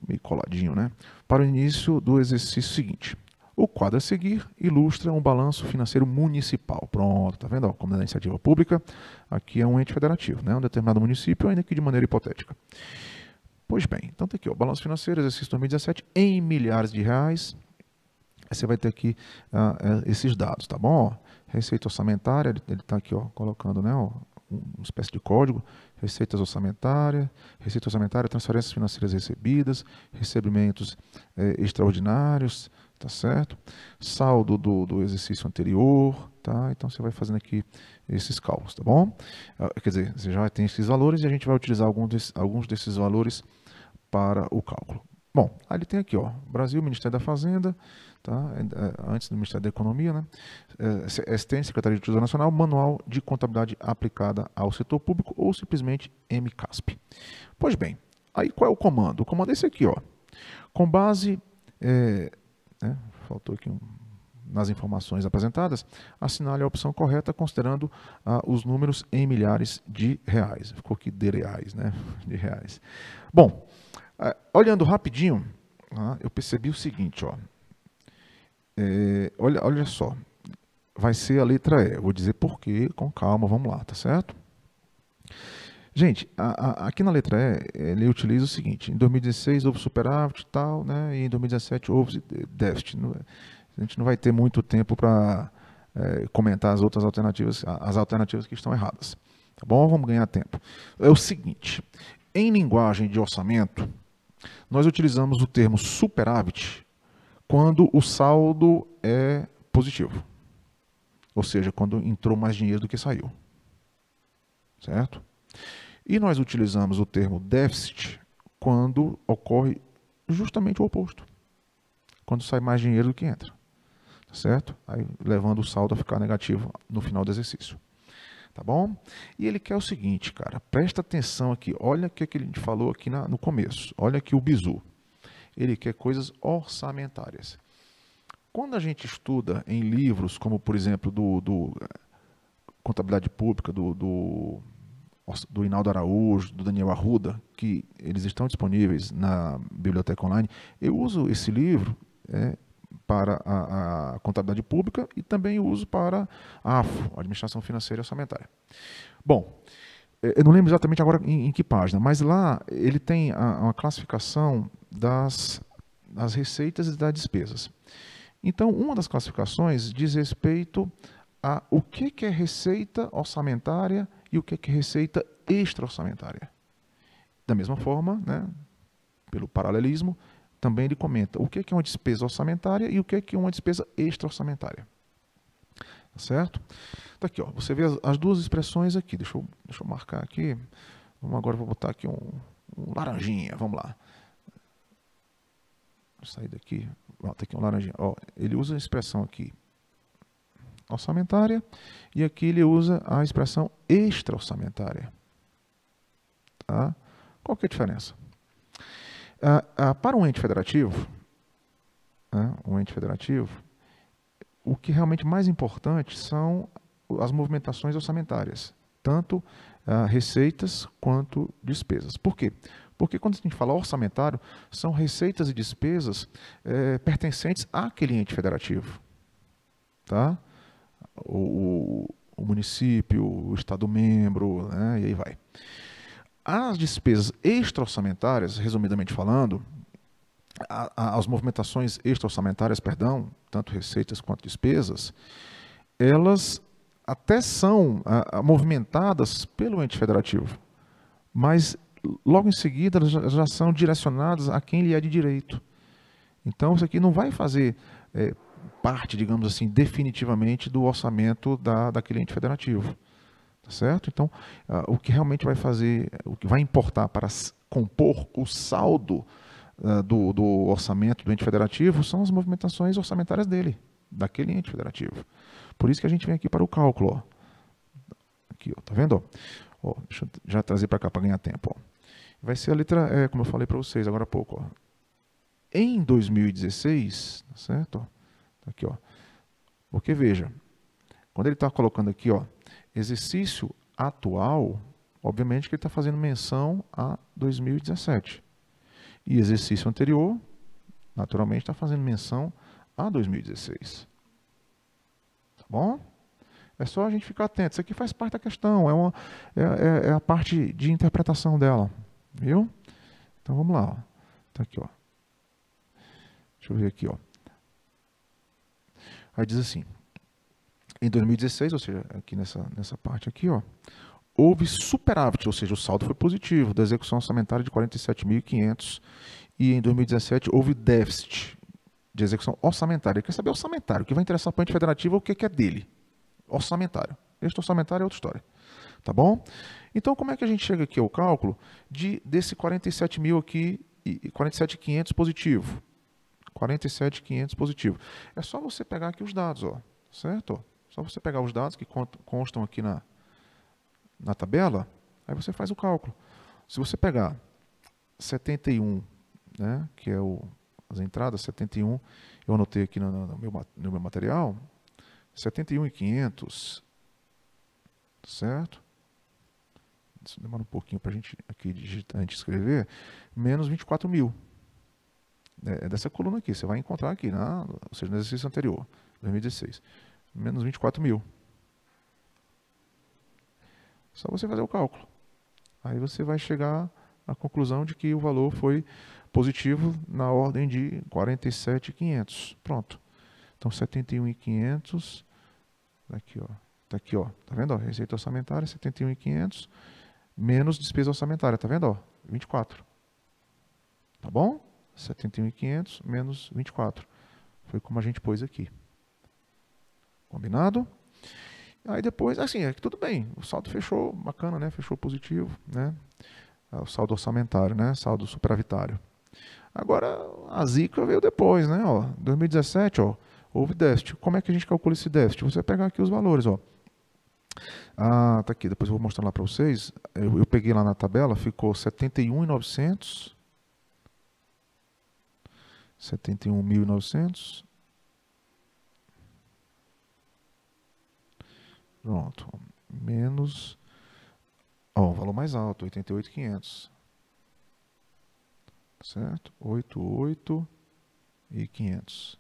meio coladinho, né, para o início do exercício seguinte. O quadro a seguir ilustra um balanço financeiro municipal. Pronto, tá vendo? Ó, como na iniciativa pública, aqui é um ente federativo, né, um determinado município, ainda que de maneira hipotética. Pois bem, então tá aqui, ó, balanço financeiro, exercício 2017, em milhares de reais. Aí você vai ter aqui esses dados, tá bom? Ó, receita orçamentária, ele está aqui, ó, colocando, né, ó, uma espécie de código, receita orçamentária, transferências financeiras recebidas, recebimentos extraordinários, tá certo? Saldo do exercício anterior, tá? Então você vai fazendo aqui esses cálculos, tá bom? Quer dizer, você já tem esses valores e a gente vai utilizar alguns desses valores para o cálculo. Bom, aí ele tem aqui, ó, Brasil, Ministério da Fazenda, tá? Antes do Ministério da Economia, né? STN, Secretaria de Tesouro Nacional, Manual de Contabilidade Aplicada ao Setor Público ou simplesmente MCASP. Pois bem, aí qual é o comando? O comando é esse aqui, ó. Com base, né, faltou aqui nas informações apresentadas, assinale a opção correta considerando os números em milhares de reais. Ficou aqui de reais, né? De reais. Bom, olhando rapidinho, eu percebi o seguinte, ó. Olha só, vai ser a letra E. Eu vou dizer por quê, com calma, vamos lá, tá certo? Gente, aqui na letra E, ele utiliza o seguinte: em 2016 houve superávit e tal, né? E em 2017 houve déficit. A gente não vai ter muito tempo para comentar as outras alternativas, as alternativas que estão erradas. Tá bom? Vamos ganhar tempo. É o seguinte: em linguagem de orçamento, nós utilizamos o termo superávit quando o saldo é positivo. Ou seja, quando entrou mais dinheiro do que saiu. Certo? E nós utilizamos o termo déficit quando ocorre justamente o oposto. Quando sai mais dinheiro do que entra. Certo? Aí levando o saldo a ficar negativo no final do exercício. Tá bom? E ele quer o seguinte, cara, presta atenção aqui, olha o que a gente falou aqui no começo, olha aqui o bizu. Ele quer coisas orçamentárias. Quando a gente estuda em livros, como por exemplo do Contabilidade Pública, do Hinaldo Araújo, do Daniel Arruda, que eles estão disponíveis na biblioteca online, eu uso esse livro para a contabilidade pública e também uso para a AFO, Administração Financeira e Orçamentária. Bom, eu não lembro exatamente agora em que página, mas lá ele tem uma classificação das receitas e das despesas. Então, uma das classificações diz respeito a o que é receita orçamentária e o que é receita extra-orçamentária. Da mesma forma, né, pelo paralelismo, também ele comenta o que é uma despesa orçamentária e o que é uma despesa extra-orçamentária. Tá certo? Tá aqui, ó, você vê as duas expressões aqui. Deixa eu marcar aqui. Agora eu vou botar aqui um laranjinha. Vamos lá. Vou sair daqui. Ó, tá aqui um laranjinha. Ó, ele usa a expressão aqui orçamentária e aqui ele usa a expressão extra-orçamentária. Tá? Qual que é a diferença? Para um ente federativo, o que realmente mais importante são as movimentações orçamentárias, tanto receitas quanto despesas. Por quê? Porque quando a gente fala orçamentário, são receitas e despesas pertencentes àquele ente federativo. Tá? O município, o Estado-membro, né, e aí vai. As despesas extra-orçamentárias, resumidamente falando, as movimentações extra-orçamentárias, perdão, tanto receitas quanto despesas, elas até são movimentadas pelo ente federativo, mas logo em seguida elas já são direcionadas a quem lhe é de direito. Então isso aqui não vai fazer parte, digamos assim, definitivamente do orçamento daquele ente federativo. Tá certo? Então, o que realmente vai fazer, o que vai importar para compor o saldo do orçamento do ente federativo são as movimentações orçamentárias dele, daquele ente federativo. Por isso que a gente vem aqui para o cálculo. Ó. Aqui, ó, tá vendo? Ó, deixa eu já trazer para cá para ganhar tempo. Ó. Vai ser a letra, como eu falei para vocês agora há pouco. Ó. Em 2016, tá certo? Tá aqui, ó. Porque veja, quando ele está colocando aqui, ó, exercício atual, obviamente que ele está fazendo menção a 2017. E exercício anterior, naturalmente, está fazendo menção a 2016. Tá bom? É só a gente ficar atento. Isso aqui faz parte da questão, é a parte de interpretação dela. Viu? Então vamos lá. Ó. Tá aqui, ó. Deixa eu ver aqui, ó. Aí diz assim. Em 2016, ou seja, aqui nessa parte aqui, ó, houve superávit, ou seja, o saldo foi positivo, da execução orçamentária de 47.500, e em 2017 houve déficit de execução orçamentária. Ele quer saber orçamentário, o que vai interessar para o ente federativo é o que é dele. Orçamentário. Este orçamentário é outra história. Tá bom? Então, como é que a gente chega aqui ao cálculo desse 47.000 aqui, 47.500 positivo? 47.500 positivo. É só você pegar aqui os dados, ó, certo? Só você pegar os dados que constam aqui na tabela, aí você faz o cálculo. Se você pegar 71, né, que é as entradas, 71, eu anotei aqui no meu material, 71.500, certo? Isso demora um pouquinho para a gente aqui digitar, a gente escrever, menos 24.000. É dessa coluna aqui, você vai encontrar aqui, ou seja, no exercício anterior, 2016. Menos 24.000. Só você fazer o cálculo. Aí você vai chegar à conclusão de que o valor foi positivo na ordem de 47.500. Pronto. Então, 71.500. Aqui, ó. Tá aqui, ó. Tá vendo? Ó? Receita orçamentária, 71.500. Menos despesa orçamentária. Tá vendo? Ó? 24. Tá bom? 71.500 menos 24. Foi como a gente pôs aqui. Combinado? Aí depois, assim, tudo bem, o saldo fechou bacana, né? Fechou positivo, né? O saldo orçamentário, né? Saldo superavitário. Agora, a zica veio depois, né? Ó, 2017, ó, houve déficit. Como é que a gente calcula esse déficit? Você pegar aqui os valores, ó. Tá aqui, depois eu vou mostrar lá para vocês. Eu peguei lá na tabela, ficou 71.900. 71.900. Pronto. Menos, ó, o valor mais alto, 88.500. Certo? 88.500.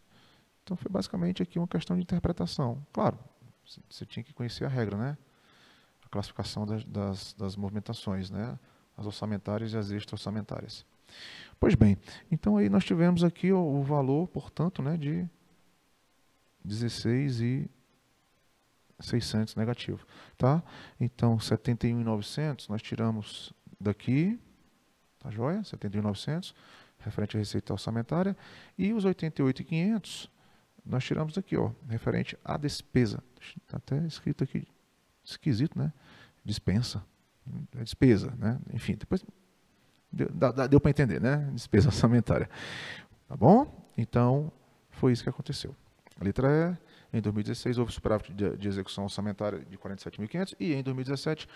Então foi basicamente aqui uma questão de interpretação. Claro, você tinha que conhecer a regra, né? A classificação das movimentações, né? As orçamentárias e as extra-orçamentárias. Pois bem, então aí nós tivemos aqui o valor, portanto, né, de 16.600 negativo, tá? Então, 71.900 nós tiramos daqui, tá joia? 71.900, referente à receita orçamentária, e os 88.500 nós tiramos daqui, ó, referente à despesa. Está até escrito aqui, esquisito, né? Dispensa, é despesa, né? Enfim, depois deu para entender, né? Despesa orçamentária. Tá bom? Então, foi isso que aconteceu. A letra E, em 2016 houve superávit de execução orçamentária de 47.500 e em 2017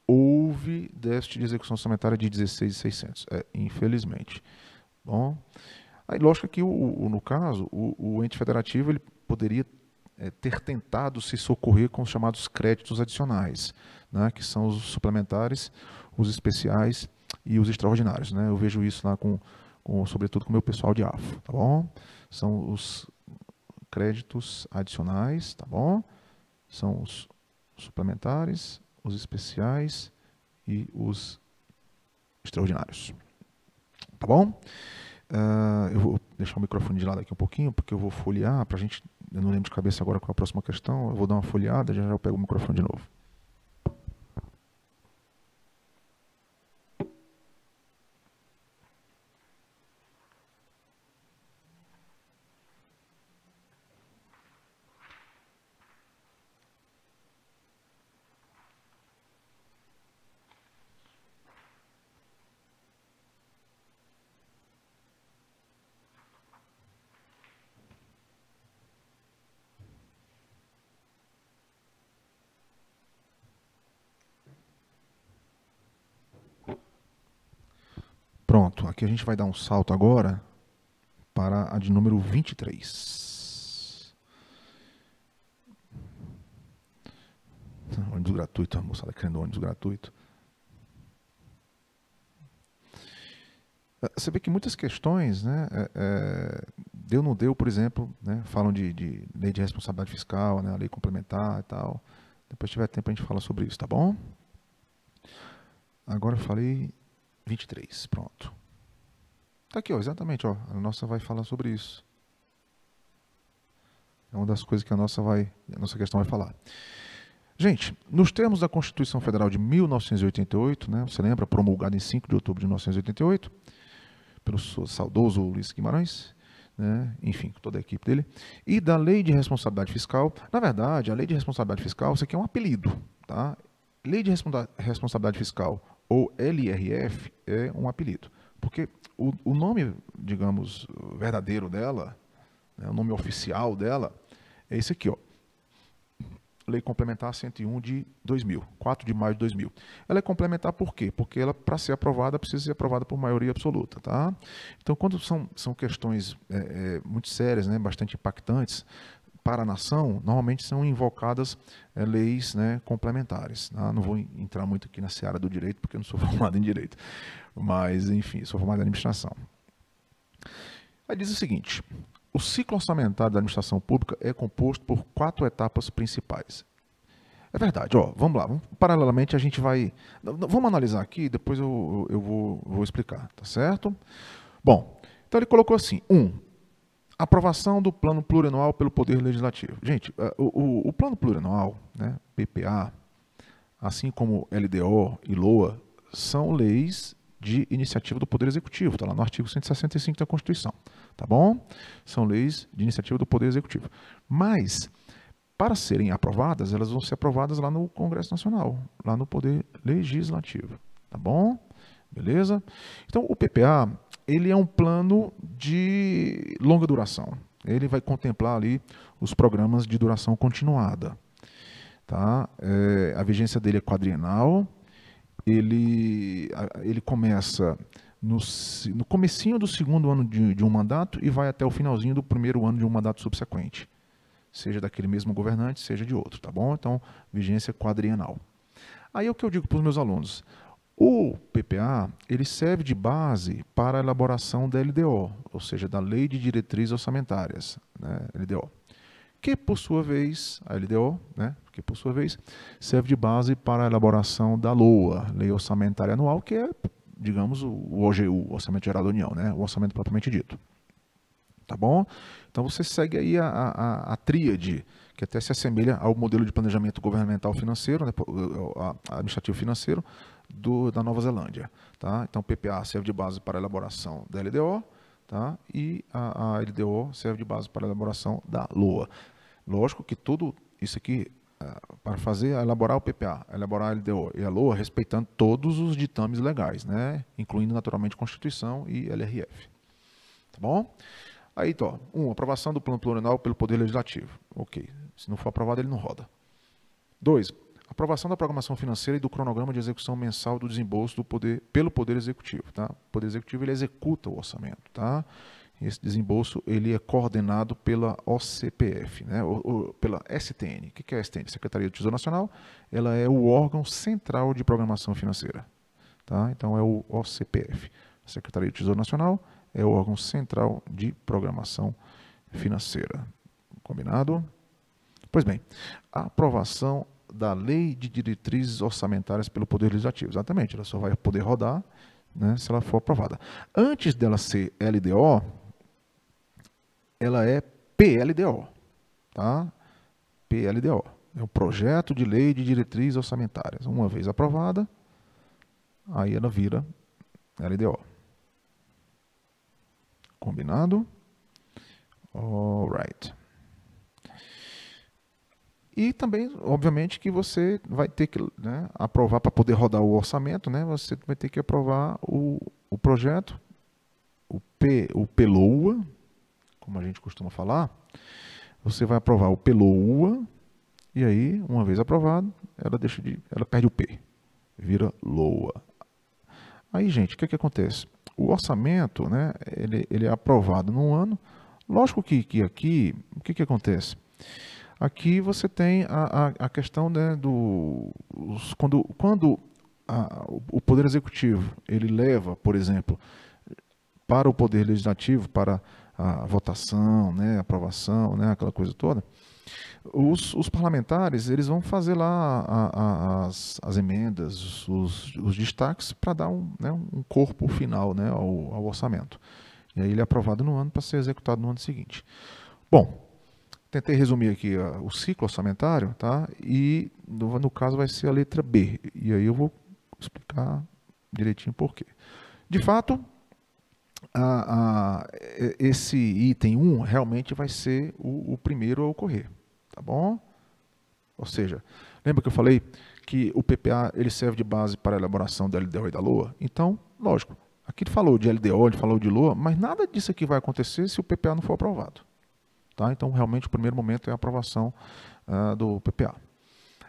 houve déficit de execução orçamentária de 16.600. Infelizmente. Bom, aí lógico que no caso, o ente federativo ele poderia ter tentado se socorrer com os chamados créditos adicionais, né, que são os suplementares, os especiais e os extraordinários. Né? Eu vejo isso lá sobretudo com o meu pessoal de AFO, tá bom? São os créditos adicionais, tá bom? São os suplementares, os especiais e os extraordinários. Tá bom? Eu vou deixar o microfone de lado aqui um pouquinho, porque eu vou folhear para a gente. Eu não lembro de cabeça agora qual é a próxima questão. Eu vou dar uma folheada, já eu pego o microfone de novo. Pronto, aqui a gente vai dar um salto agora para a de número 23. Ônibus gratuito, a moçada querendo ônibus gratuito. Você vê que muitas questões, né, deu não deu, por exemplo, né, falam de lei de responsabilidade fiscal, né, a lei complementar e tal. Depois se tiver tempo a gente fala sobre isso, tá bom? Agora eu falei 23, pronto. Tá aqui, ó, exatamente, ó, a nossa vai falar sobre isso. É uma das coisas que a nossa questão vai falar. Gente, nos termos da Constituição Federal de 1988, né, você lembra, promulgada em 5 de outubro de 1988, pelo saudoso Ulisses Guimarães, né, enfim, toda a equipe dele, e da Lei de Responsabilidade Fiscal. Na verdade, a Lei de Responsabilidade Fiscal, isso aqui é um apelido, tá? Lei de Responsabilidade Fiscal, ou LRF, é um apelido, porque o nome, digamos, verdadeiro dela, né, o nome oficial dela, é esse aqui, ó. Lei Complementar 101 de 2000, 4 de maio de 2000. Ela é complementar por quê? Porque ela, para ser aprovada, precisa ser aprovada por maioria absoluta. Tá? Então, quando são questões muito sérias, né, bastante impactantes para a nação, normalmente são invocadas leis, né, complementares. Tá? Não vou entrar muito aqui na seara do direito, porque eu não sou formado em direito. Mas, enfim, sou formado em administração. Aí diz o seguinte: o ciclo orçamentário da administração pública é composto por 4 etapas principais. É verdade, ó, vamos lá. Paralelamente, a gente vai. Vamos analisar aqui, depois eu vou explicar, tá certo? Bom, então ele colocou assim: 1. Aprovação do plano plurianual pelo Poder Legislativo. Gente, o plano plurianual, né, PPA, assim como LDO e LOA, são leis de iniciativa do Poder Executivo, está lá no artigo 165 da Constituição, tá bom? São leis de iniciativa do Poder Executivo. Mas, para serem aprovadas, elas vão ser aprovadas lá no Congresso Nacional, lá no Poder Legislativo, tá bom? Beleza? Então, o PPA, ele é um plano de longa duração. Ele vai contemplar ali os programas de duração continuada, tá? A vigência dele é quadrienal. Ele começa no comecinho do segundo ano de um mandato e vai até o finalzinho do primeiro ano de um mandato subsequente. seja daquele mesmo governante, seja de outro, tá bom? Então, vigência quadrienal. Aí é o que eu digo para os meus alunos. O PPA, ele serve de base para a elaboração da LDO, ou seja, da Lei de Diretrizes Orçamentárias, né, LDO. Que, por sua vez, a LDO, né, que, por sua vez, serve de base para a elaboração da LOA, Lei Orçamentária Anual, que é, digamos, o OGU, o Orçamento Geral da União, né, o orçamento propriamente dito. Tá bom? Então você segue aí a tríade, que até se assemelha ao modelo de planejamento governamental financeiro, né, administrativo financeiro, da Nova Zelândia. Tá? Então o PPA serve de base para a elaboração da LDO, tá? E a LDO serve de base para a elaboração da LOA. Lógico que tudo isso aqui, para elaborar o PPA, elaborar a LDO e a LOA, respeitando todos os ditames legais, né? Incluindo naturalmente Constituição e LRF. Tá bom? Aí, então, aprovação do plano plurianual pelo Poder Legislativo. Ok. Se não for aprovado, ele não roda. 2. Aprovação da programação financeira e do cronograma de execução mensal do desembolso pelo Poder Executivo. Tá? O Poder Executivo ele executa o orçamento. Tá? E esse desembolso ele é coordenado pela OCPF, né? ou pela STN. O que é a STN? Secretaria do Tesouro Nacional. Ela é o órgão central de programação financeira. Tá? Então, é o OCPF. Secretaria do Tesouro Nacional é o órgão central de programação financeira. Combinado? Pois bem, a aprovação da Lei de Diretrizes Orçamentárias pelo Poder Legislativo. Exatamente, ela só vai poder rodar, né, se ela for aprovada. Antes dela ser LDO, ela é PLDO. Tá? PLDO. É um projeto de lei de diretrizes orçamentárias. Uma vez aprovada, aí ela vira LDO. Combinado? Alright. E também, obviamente, que você vai ter que, né, aprovar para poder rodar o orçamento, né, você vai ter que aprovar o projeto, o PLOA, como a gente costuma falar. Você vai aprovar o PLOA, e aí, uma vez aprovado, ela perde o P, vira LOA. Aí, gente, o que acontece? O orçamento, né, ele é aprovado num ano. Lógico que aqui, o que acontece? Aqui você tem a questão, né, quando o Poder Executivo ele leva, por exemplo, para o Poder Legislativo, para a votação, né, aprovação, né, aquela coisa toda, os parlamentares eles vão fazer lá as emendas, os destaques para dar um corpo final, né, ao orçamento. E aí ele é aprovado no ano para ser executado no ano seguinte. Bom, tentei resumir aqui o ciclo orçamentário, tá? E no caso vai ser a letra B. E aí eu vou explicar direitinho por quê. De fato, esse item 1 realmente vai ser o primeiro a ocorrer. Tá bom? Ou seja, lembra que eu falei que o PPA ele serve de base para a elaboração da LDO e da LOA? Então, lógico, aqui ele falou de LDO, ele falou de LOA, mas nada disso aqui vai acontecer se o PPA não for aprovado. Tá? Então, realmente, o primeiro momento é a aprovação do PPA.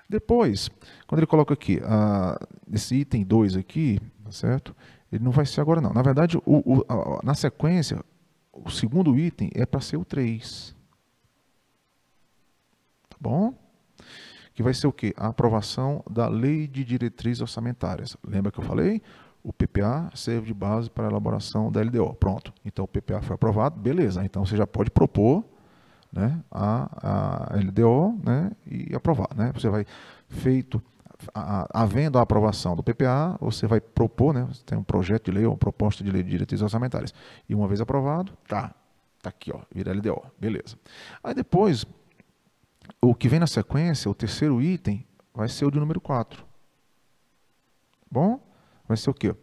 Depois, quando ele coloca aqui, esse item 2 aqui, tá certo? Ele não vai ser agora não. Na verdade, na sequência, o segundo item é para ser o 3. Tá bom? Que vai ser o quê? A aprovação da Lei de Diretrizes Orçamentárias. Lembra que eu falei? O PPA serve de base para a elaboração da LDO. Pronto. Então, o PPA foi aprovado, beleza. Então, você já pode propor, né, a LDO, né, e aprovar. Né? Você vai, havendo a aprovação do PPA, você vai propor, né, você tem um projeto de lei ou uma proposta de lei de diretrizes orçamentárias. E uma vez aprovado, tá aqui, ó, vira LDO, beleza. Aí depois, o que vem na sequência, o terceiro item, vai ser o de número 4. Bom? Vai ser o quê?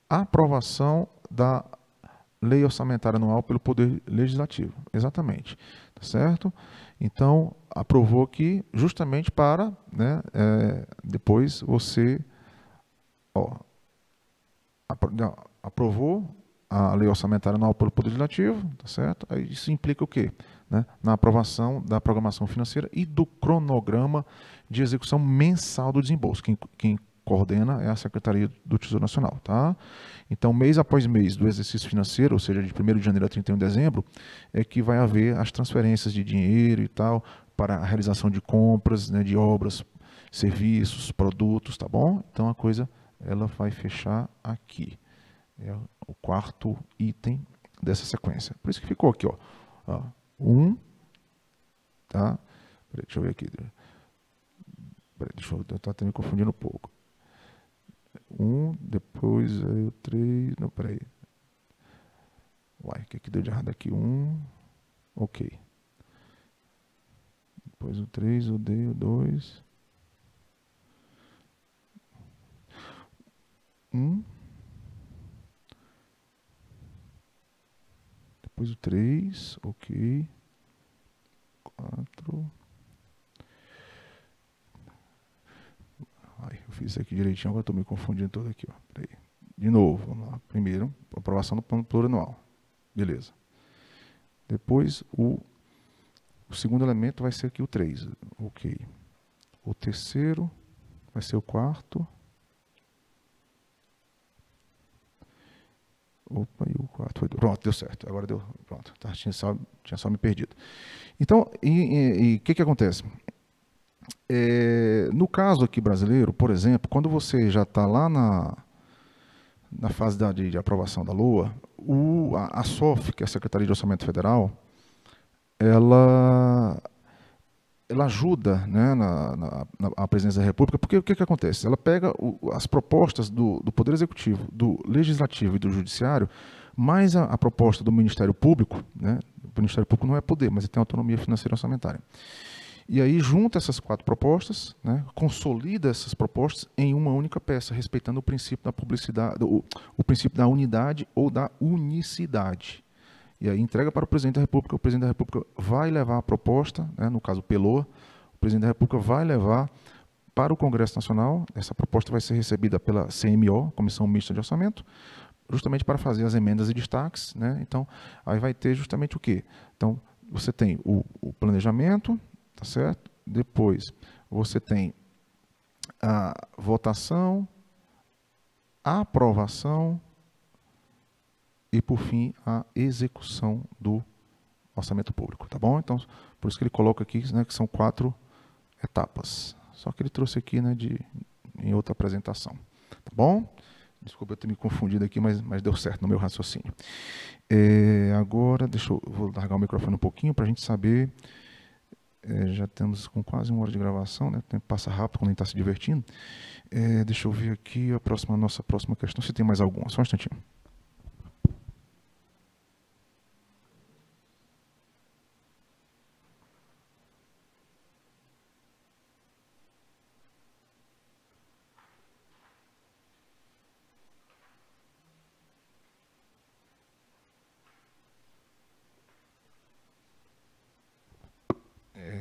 A aprovação da Lei Orçamentária Anual pelo Poder Legislativo. Exatamente. Tá certo? Então, aprovou aqui justamente para, né, depois você aprovou a Lei Orçamentária Anual pelo Poder Legislativo, tá certo? Aí isso implica o quê? Né? Na aprovação da programação financeira e do cronograma de execução mensal do desembolso, que coordena é a Secretaria do Tesouro Nacional, tá? Então, mês após mês do exercício financeiro, ou seja, de 1º de janeiro a 31 de dezembro, é que vai haver as transferências de dinheiro e tal, para a realização de compras, né, de obras, serviços, produtos, tá bom? Então, a coisa, ela vai fechar aqui. É o quarto item dessa sequência. Por isso que ficou aqui, ó. 1, tá? Peraí, deixa eu ver aqui. Peraí, eu estou até me confundindo um pouco. 1, depois aí o 3. Não, peraí. Uai, o que deu de errado aqui? 1. Ok. Depois o 3, o D, o 2. 1. Depois o 3, ok. 4. Ai, eu fiz isso aqui direitinho, agora estou me confundindo todo aqui. Ó. Peraí. De novo, vamos lá. Primeiro, aprovação do plano plurianual. Beleza. Depois, o segundo elemento vai ser aqui o 3. Ok. O terceiro vai ser o quarto. Opa, e o 4 foi... Pronto, deu certo. Agora deu. Pronto. Tá, tinha só me perdido. Então, o que acontece? No caso aqui brasileiro, por exemplo, quando você já está lá na fase de aprovação da LOA, a SOF, que é a Secretaria de Orçamento Federal, ela ajuda, né, a Presidência da República, porque o que acontece? Ela pega as propostas do Poder Executivo, do Legislativo e do Judiciário, mais a proposta do Ministério Público, né, o Ministério Público não é poder, mas ele tem autonomia financeira e orçamentária. E aí junta essas 4 propostas, né, consolida essas propostas em uma única peça, respeitando o princípio da publicidade, o princípio da unidade ou da unicidade. E aí entrega para o Presidente da República vai levar a proposta, né, no caso PELOA, o Presidente da República vai levar para o Congresso Nacional, essa proposta vai ser recebida pela CMO, Comissão Mista de Orçamento, justamente para fazer as emendas e destaques, né? Então, aí vai ter justamente o quê? Então, você tem o planejamento, tá certo? Depois, você tem a votação, a aprovação, e, por fim, a execução do orçamento público, tá bom? Então, por isso que ele coloca aqui, né, que são 4 etapas. Só que ele trouxe aqui, né, em outra apresentação, tá bom? Desculpa eu ter me confundido aqui, mas deu certo no meu raciocínio. Agora, vou largar o microfone um pouquinho para a gente saber. Já estamos com quase 1 hora de gravação, né? O tempo passa rápido quando a gente está se divertindo. Deixa eu ver aqui a nossa próxima questão, se tem mais alguma. Só um instantinho.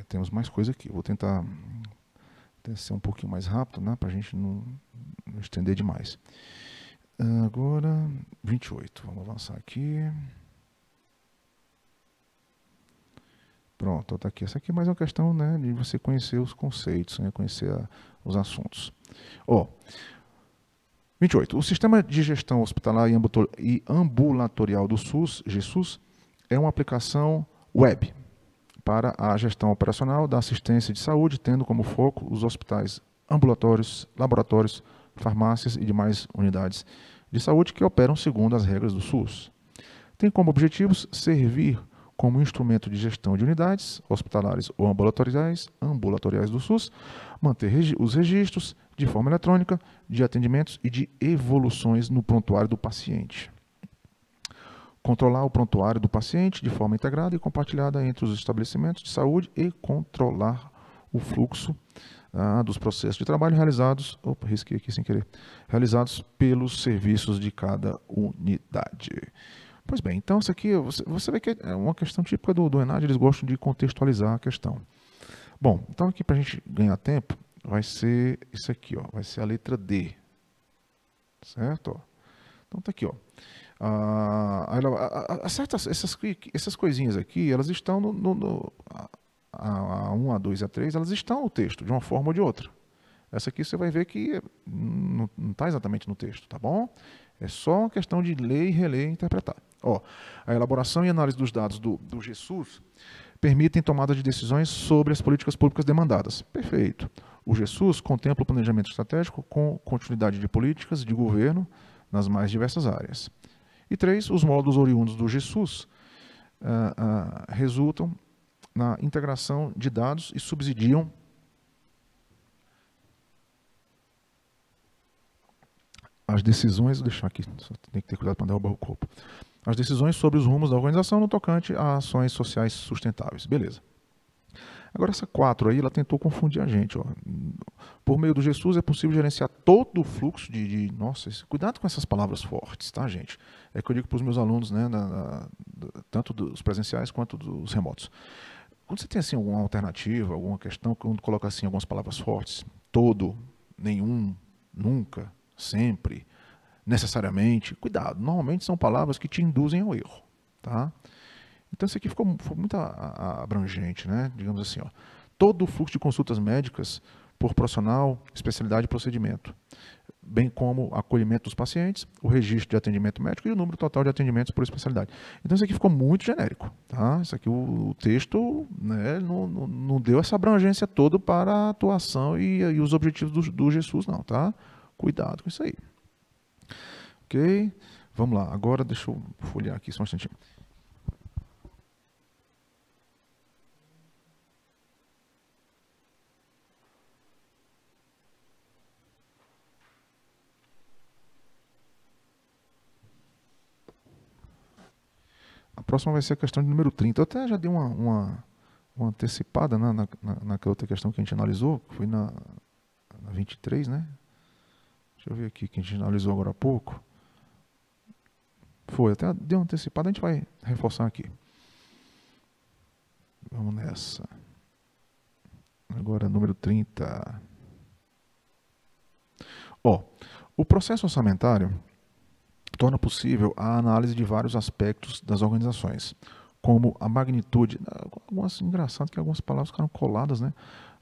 Temos mais coisa aqui. Vou tentar ser um pouquinho mais rápido, né, para a gente não estender demais. Agora, 28. Vamos avançar aqui. Pronto, está aqui. Essa aqui é mais uma questão, né, de você conhecer os conceitos, né, conhecer os assuntos. 28. O Sistema de Gestão Hospitalar e Ambulatorial do SUS, GSUS, é uma aplicação web para a gestão operacional da assistência de saúde, tendo como foco os hospitais ambulatórios, laboratórios, farmácias e demais unidades de saúde que operam segundo as regras do SUS. Tem como objetivos servir como instrumento de gestão de unidades hospitalares ou ambulatoriais do SUS, manter os registros de forma eletrônica de atendimentos e de evoluções no prontuário do paciente. Controlar o prontuário do paciente de forma integrada e compartilhada entre os estabelecimentos de saúde e controlar o fluxo dos processos de trabalho realizados, risquei aqui sem querer, realizados pelos serviços de cada unidade. Pois bem, então isso aqui, você vê que é uma questão típica do ENAD, eles gostam de contextualizar a questão. Bom, então aqui para a gente ganhar tempo, vai ser isso aqui, ó, vai ser a letra D, certo? Então tá aqui, ó. Essas coisinhas aqui, elas estão a 1, a 2 e a 3, elas estão no texto, de uma forma ou de outra. Essa aqui você vai ver que não está exatamente no texto, tá bom? É só uma questão de ler e reler e interpretar. Ó, a elaboração e análise dos dados do GESUS permitem tomada de decisões sobre as políticas públicas demandadas. Perfeito. O GESUS contempla o planejamento estratégico com continuidade de políticas de governo nas mais diversas áreas. E 3, os módulos oriundos do GESUS resultam na integração de dados e subsidiam as decisões, vou deixar aqui, só tem que ter cuidado para não derrubar o corpo. As decisões sobre os rumos da organização no tocante a ações sociais sustentáveis. Beleza. Agora essa 4 aí, ela tentou confundir a gente. Ó. Por meio do GESUS é possível gerenciar todo o fluxo Nossa, cuidado com essas palavras fortes, tá, gente? É que eu digo para os meus alunos, né, tanto dos presenciais quanto dos remotos. Quando você tem assim alguma alternativa, alguma questão, quando coloca assim algumas palavras fortes, todo, nenhum, nunca, sempre, necessariamente, cuidado. Normalmente são palavras que te induzem ao erro, tá? Então isso aqui foi muito abrangente, né? Digamos assim, ó, todo o fluxo de consultas médicas por profissional, especialidade e procedimento, bem como acolhimento dos pacientes, o registro de atendimento médico e o número total de atendimentos por especialidade. Então isso aqui ficou muito genérico, tá? Isso aqui o texto, né, não deu essa abrangência toda para a atuação e os objetivos do GESUS, não, tá? Cuidado com isso aí. Ok? Vamos lá. Agora deixa eu folhear aqui só um instantinho. A próxima vai ser a questão de número 30. Eu até já dei uma antecipada, né, naquela outra questão que a gente analisou, que foi na 23, né? Deixa eu ver aqui, que a gente analisou agora há pouco. Foi, até deu uma antecipada, a gente vai reforçar aqui. Vamos nessa. Agora, número 30. Ó, o processo orçamentário torna possível a análise de vários aspectos das organizações, como a magnitude, engraçado que algumas palavras ficaram coladas, né?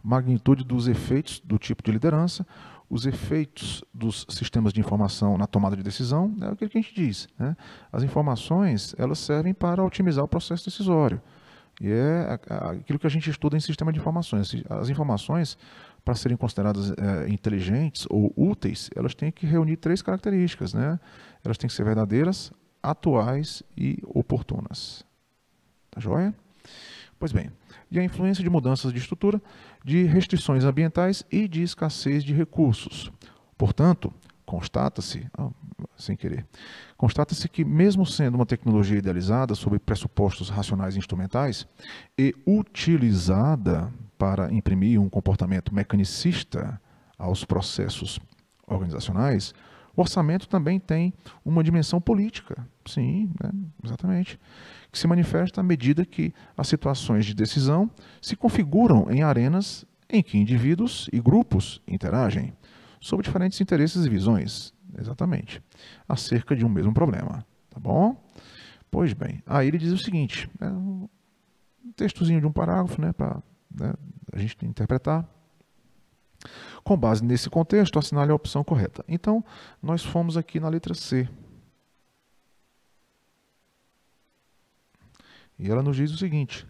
Magnitude dos efeitos do tipo de liderança, os efeitos dos sistemas de informação na tomada de decisão, é aquilo que a gente diz, né? As informações, elas servem para otimizar o processo decisório. E é aquilo que a gente estuda em sistema de informações. As informações, para serem consideradas inteligentes ou úteis, elas têm que reunir 3 características, né? Elas têm que ser verdadeiras, atuais e oportunas. Tá joia? Pois bem, e a influência de mudanças de estrutura, de restrições ambientais e de escassez de recursos. Portanto, constata-se, sem querer, constata-se que mesmo sendo uma tecnologia idealizada sob pressupostos racionais e instrumentais e utilizada para imprimir um comportamento mecanicista aos processos organizacionais, o orçamento também tem uma dimensão política, sim, né, exatamente, que se manifesta à medida que as situações de decisão se configuram em arenas em que indivíduos e grupos interagem, sob diferentes interesses e visões, exatamente, acerca de um mesmo problema, tá bom? Pois bem, aí ele diz o seguinte, um textozinho de um parágrafo, né, para a gente interpretar. Com base nesse contexto, assinale a opção correta. Então, nós fomos aqui na letra C. E ela nos diz o seguinte: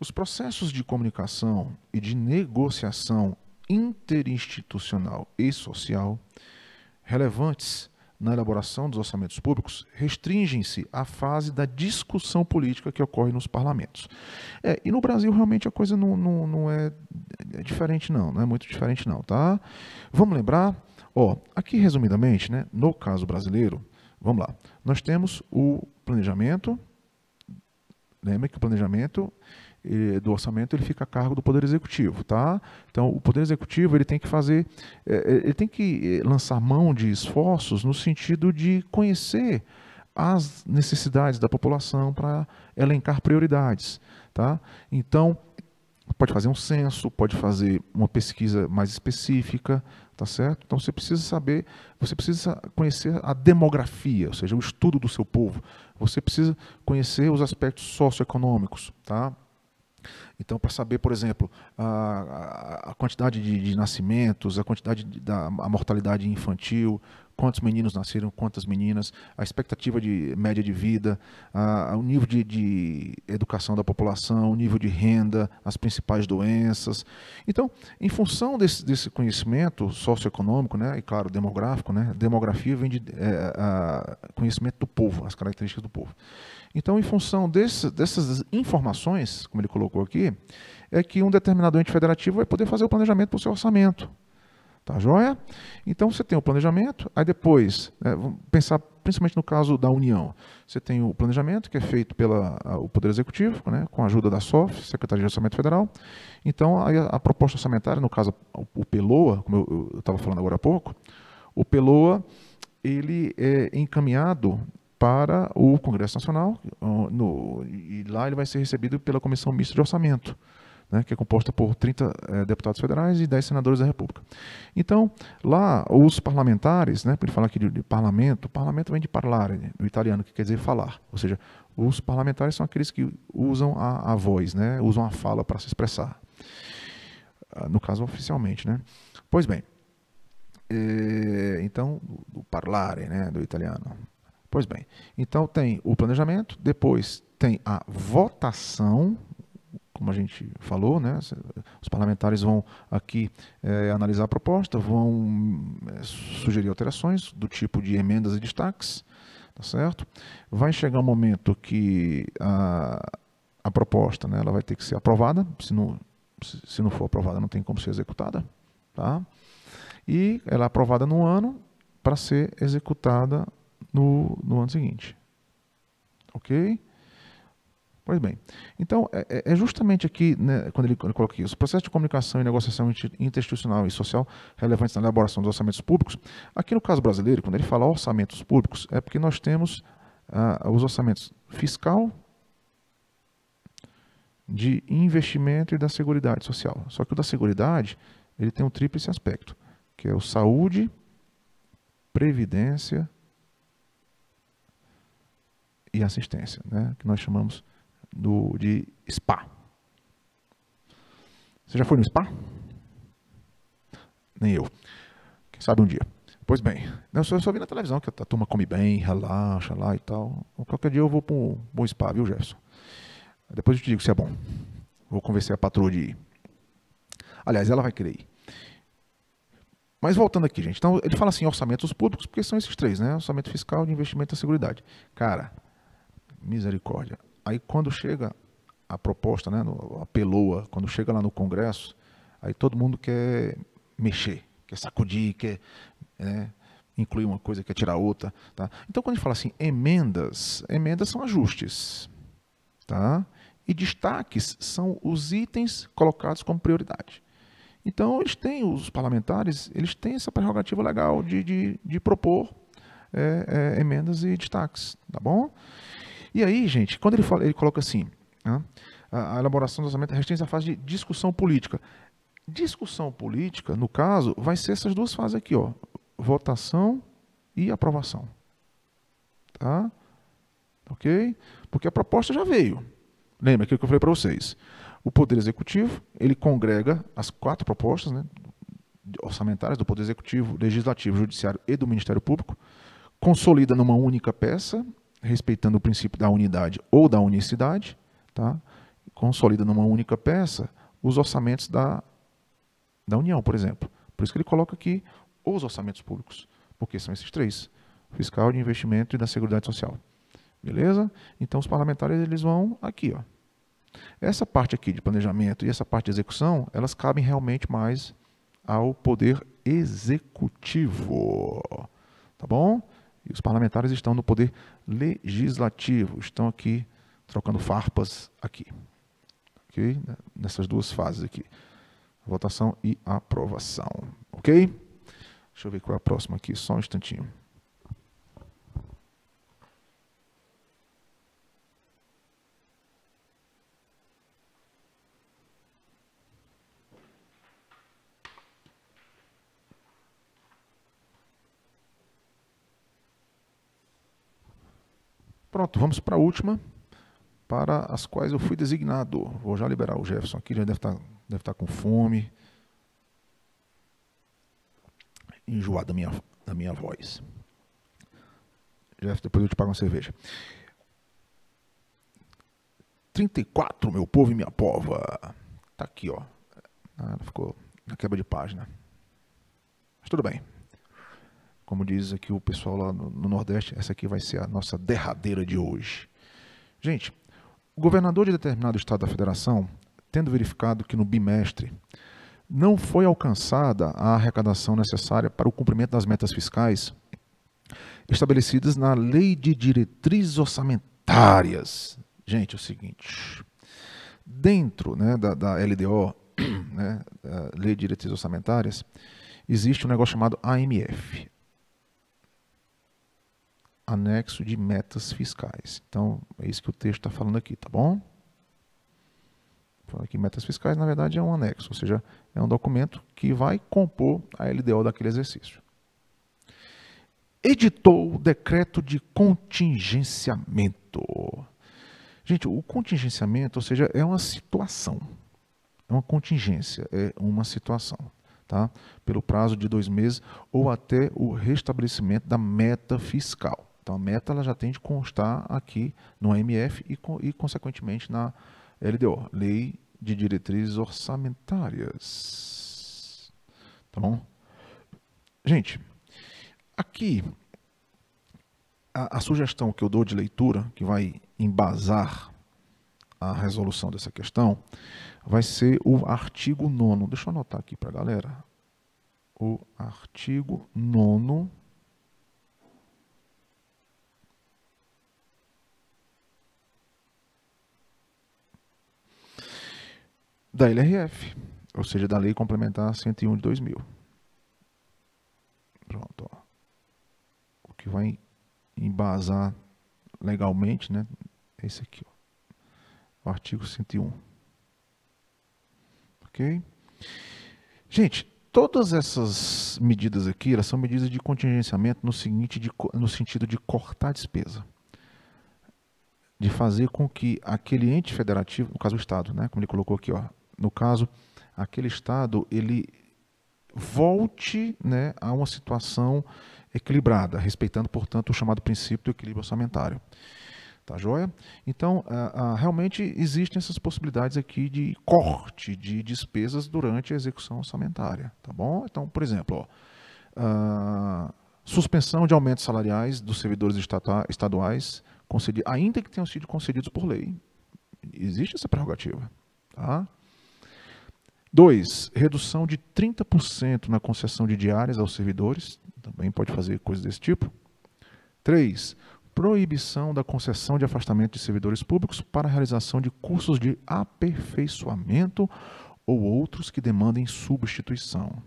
os processos de comunicação e de negociação interinstitucional e social relevantes na elaboração dos orçamentos públicos restringem-se à fase da discussão política que ocorre nos parlamentos. E no Brasil realmente a coisa não é diferente não é muito diferente não, tá? Vamos lembrar, aqui resumidamente, né, no caso brasileiro, vamos lá, nós temos o planejamento, lembra que o planejamento do orçamento ele fica a cargo do Poder Executivo, tá? Então, o Poder Executivo ele tem que fazer, ele tem que lançar mão de esforços no sentido de conhecer as necessidades da população para elencar prioridades, tá? Então, pode fazer um censo, pode fazer uma pesquisa mais específica, tá certo? Então, você precisa saber, você precisa conhecer a demografia, ou seja, o estudo do seu povo. Você precisa conhecer os aspectos socioeconômicos, tá? Então, para saber, por exemplo, a quantidade de nascimentos, a quantidade a mortalidade infantil, quantos meninos nasceram, quantas meninas, a expectativa de média de vida, o nível de educação da população, o nível de renda, as principais doenças. Então, em função desse conhecimento socioeconômico, né, e claro, demográfico, né, demografia vem de conhecimento do povo, as características do povo. Então, em função dessas informações, como ele colocou aqui, é que um determinado ente federativo vai poder fazer o planejamento para o seu orçamento. Tá joia? Então, você tem o planejamento, aí depois, vamos pensar principalmente no caso da União. Você tem o planejamento, que é feito pelo Poder Executivo, né, com a ajuda da SOF, Secretaria de Orçamento Federal. Então, aí a proposta orçamentária, no caso o PELOA, como eu estava falando agora há pouco, o PELOA, ele é encaminhado para o Congresso Nacional, e lá ele vai ser recebido pela Comissão Mista de Orçamento, né, que é composta por 30 deputados federais e 10 senadores da República. Então, lá, os parlamentares, né, para ele falar aqui de parlamento vem de parlare, do italiano, que quer dizer falar. Ou seja, os parlamentares são aqueles que usam a voz, né, usam a fala para se expressar. No caso, oficialmente. Né? Pois bem, então, do parlare, né, do italiano. Pois bem, então tem o planejamento, depois tem a votação, como a gente falou, né? Os parlamentares vão aqui analisar a proposta, vão sugerir alterações do tipo de emendas e destaques, tá certo? Vai chegar um momento que a proposta, né, ela vai ter que ser aprovada, se não for aprovada não tem como ser executada, tá? E ela é aprovada no ano para ser executada no ano seguinte. Ok? Pois bem. Então, é justamente aqui, né, quando ele coloca aqui, os processos de comunicação e negociação interinstitucional e social relevantes na elaboração dos orçamentos públicos, aqui no caso brasileiro, quando ele fala orçamentos públicos, é porque nós temos os orçamentos fiscal, de investimento e da Seguridade Social. Só que o da Seguridade, ele tem um tríplice aspecto, que é o saúde, previdência e assistência, né, que nós chamamos de SPA. Você já foi no SPA? Nem eu. Quem sabe um dia. Pois bem, eu só vi na televisão que a turma come bem, relaxa lá e tal. Qualquer dia eu vou para um bom SPA, viu, Jefferson? Depois eu te digo se é bom. Vou convencer a patroa de ir. Aliás, ela vai querer ir. Mas voltando aqui, gente. Então, ele fala assim, orçamentos públicos, porque são esses três, né? Orçamento fiscal, de investimento e seguridade. Cara, misericórdia. Aí quando chega a proposta, né, a PELOA, quando chega lá no Congresso, aí todo mundo quer mexer, quer sacudir, quer incluir uma coisa, quer tirar outra. Tá? Então quando a gente fala assim, emendas são ajustes. Tá? E destaques são os itens colocados como prioridade. Então os parlamentares, eles têm essa prerrogativa legal de propor emendas e destaques. Tá bom? E aí, gente, quando ele coloca assim, né, a elaboração do orçamento restringe a fase de discussão política. Discussão política, no caso, vai ser essas duas fases aqui, ó, votação e aprovação. Tá? Ok? Porque a proposta já veio. Lembra aquilo que eu falei para vocês. O Poder Executivo, ele congrega as 4 propostas, né, orçamentárias do Poder Executivo, Legislativo, Judiciário e do Ministério Público, consolida numa única peça, respeitando o princípio da unidade ou da unicidade, tá? Consolida numa única peça os orçamentos da União, por exemplo. Por isso que ele coloca aqui os orçamentos públicos, porque são esses três, fiscal, de investimento e da Seguridade Social. Beleza? Então os parlamentares eles vão aqui, ó. Essa parte aqui de planejamento e essa parte de execução, elas cabem realmente mais ao Poder Executivo. Tá bom? E os parlamentares estão no poder legislativo, estão aqui trocando farpas aqui. Ok? Nessas duas fases aqui. Votação e aprovação. Ok? Deixa eu ver qual é a próxima aqui, só um instantinho. Pronto, vamos para a última. para as quais eu fui designado. Vou já liberar o Jefferson aqui, já deve estar com fome. Enjoado da minha voz. Jefferson, depois eu te pago uma cerveja. 34, meu povo e minha pova. Tá aqui, ó. Ficou na quebra de página. Mas tudo bem. Como diz aqui o pessoal lá no Nordeste, essa aqui vai ser a nossa derradeira de hoje. Gente, o governador de determinado estado da federação, tendo verificado que no bimestre não foi alcançada a arrecadação necessária para o cumprimento das metas fiscais estabelecidas na Lei de Diretrizes Orçamentárias. Gente, é o seguinte, dentro, né, da LDO, né, Lei de Diretrizes Orçamentárias, existe um negócio chamado AMF, Anexo de Metas Fiscais. Então, é isso que o texto está falando aqui, tá bom? Falando que metas fiscais, na verdade, é um anexo, ou seja, é um documento que vai compor a LDO daquele exercício. Editou o decreto de contingenciamento. Gente, o contingenciamento, ou seja, é uma situação, é uma contingência, é uma situação, tá? Pelo prazo de 2 meses ou até o restabelecimento da meta fiscal. Então, a meta ela já tem de constar aqui no AMF e consequentemente, na LDO, Lei de Diretrizes Orçamentárias. Tá bom? Gente, aqui, a sugestão que eu dou de leitura, que vai embasar a resolução dessa questão, vai ser o artigo 9º. Deixa eu anotar aqui para a galera. O artigo 9º da LRF, ou seja, da Lei Complementar 101 de 2000. Pronto, ó. O que vai embasar legalmente, né? É esse aqui, ó. O artigo 101. Ok? Gente, todas essas medidas aqui, elas são medidas de contingenciamento no sentido de cortar a despesa. De fazer com que aquele ente federativo, no caso o Estado, né? Como ele colocou aqui, ó. No caso, aquele Estado, ele volte, né, a uma situação equilibrada, respeitando, portanto, o chamado princípio do equilíbrio orçamentário. Tá joia? Então, realmente existem essas possibilidades aqui de corte de despesas durante a execução orçamentária. Tá bom? Então, por exemplo, ó, suspensão de aumentos salariais dos servidores estaduais, ainda que tenham sido concedidos por lei. Existe essa prerrogativa. Tá? 2, redução de 30% na concessão de diárias aos servidores, também pode fazer coisas desse tipo. 3, proibição da concessão de afastamento de servidores públicos para a realização de cursos de aperfeiçoamento ou outros que demandem substituição.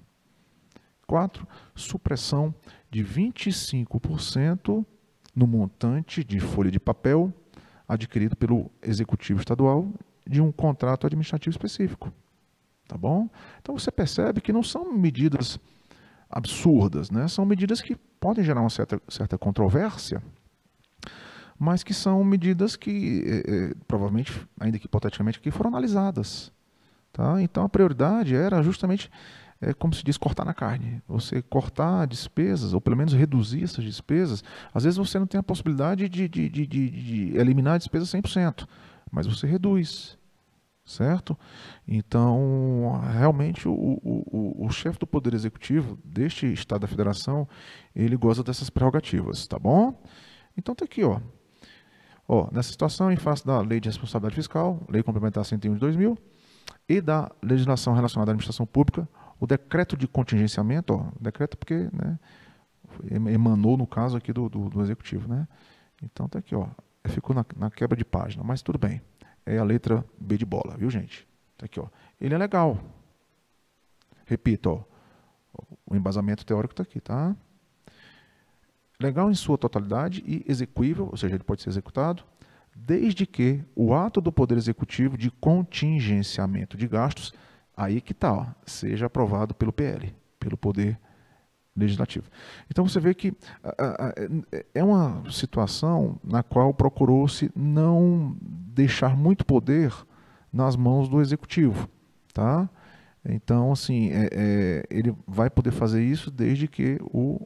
4, supressão de 25% no montante de folha de papel adquirido pelo Executivo Estadual de um contrato administrativo específico. Tá bom? Então você percebe que não são medidas absurdas, né? São medidas que podem gerar uma certa controvérsia, mas que são medidas que, provavelmente, ainda que hipoteticamente, que foram analisadas. Tá? Então a prioridade era justamente, como se diz, cortar na carne. Você cortar despesas, ou pelo menos reduzir essas despesas. Às vezes você não tem a possibilidade de eliminar a despesa 100%, mas você reduz. Certo? Então, realmente, o chefe do Poder Executivo deste Estado da Federação, ele goza dessas prerrogativas, tá bom? Então, tá aqui, ó. Nessa situação, em face da Lei de Responsabilidade Fiscal, Lei Complementar 101 de 2000, e da legislação relacionada à administração pública, o decreto de contingenciamento, decreto porque, né, emanou, no caso aqui do Executivo, né? Então, tá aqui, ó. Ficou na quebra de página, mas tudo bem. É a letra B de bola, viu, gente? Tá aqui, ó. Ele é legal. Repito, ó. O embasamento teórico está aqui, tá? Legal em sua totalidade e execuível, ou seja, ele pode ser executado, desde que o ato do Poder Executivo de contingenciamento de gastos, aí que tá, ó, seja aprovado pelo PL, pelo Poder legislativo. Então você vê que é uma situação na qual procurou-se não deixar muito poder nas mãos do executivo, tá? Então, assim, ele vai poder fazer isso desde que o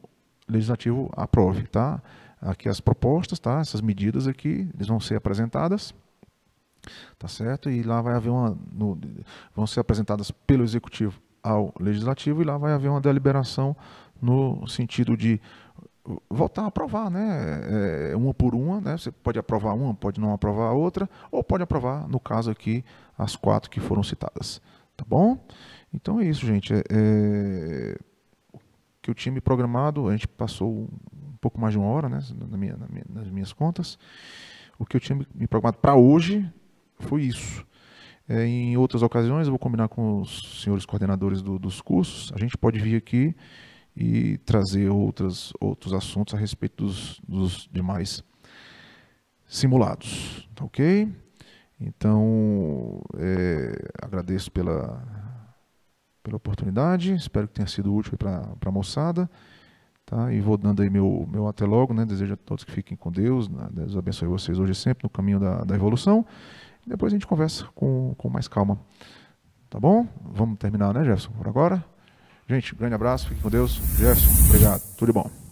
legislativo aprove, tá? Aqui as propostas, tá? Essas medidas aqui, eles vão ser apresentadas, tá certo? E lá vai haver vão ser apresentadas pelo executivo ao legislativo e lá vai haver uma deliberação no sentido de voltar a aprovar, né? Uma por uma, né? Você pode aprovar uma, pode não aprovar a outra, ou pode aprovar, no caso aqui, as 4 que foram citadas. Tá bom? Então é isso, gente. Que eu tinha me programado, a gente passou um pouco mais de 1 hora, né? Nas minhas contas. O que eu tinha me programado para hoje foi isso. Em outras ocasiões, eu vou combinar com os senhores coordenadores dos cursos. A gente pode vir aqui e trazer outros assuntos a respeito dos demais simulados, tá ok? Então, agradeço pela oportunidade, espero que tenha sido útil para a moçada, tá? E vou dando aí meu até logo, né? Desejo a todos que fiquem com Deus, né? Deus abençoe vocês hoje e sempre no caminho da evolução, e depois a gente conversa com mais calma, tá bom? Vamos terminar, né, Jefferson, por agora? Gente, grande abraço, fiquem com Deus. Jefferson, obrigado. Tudo de bom.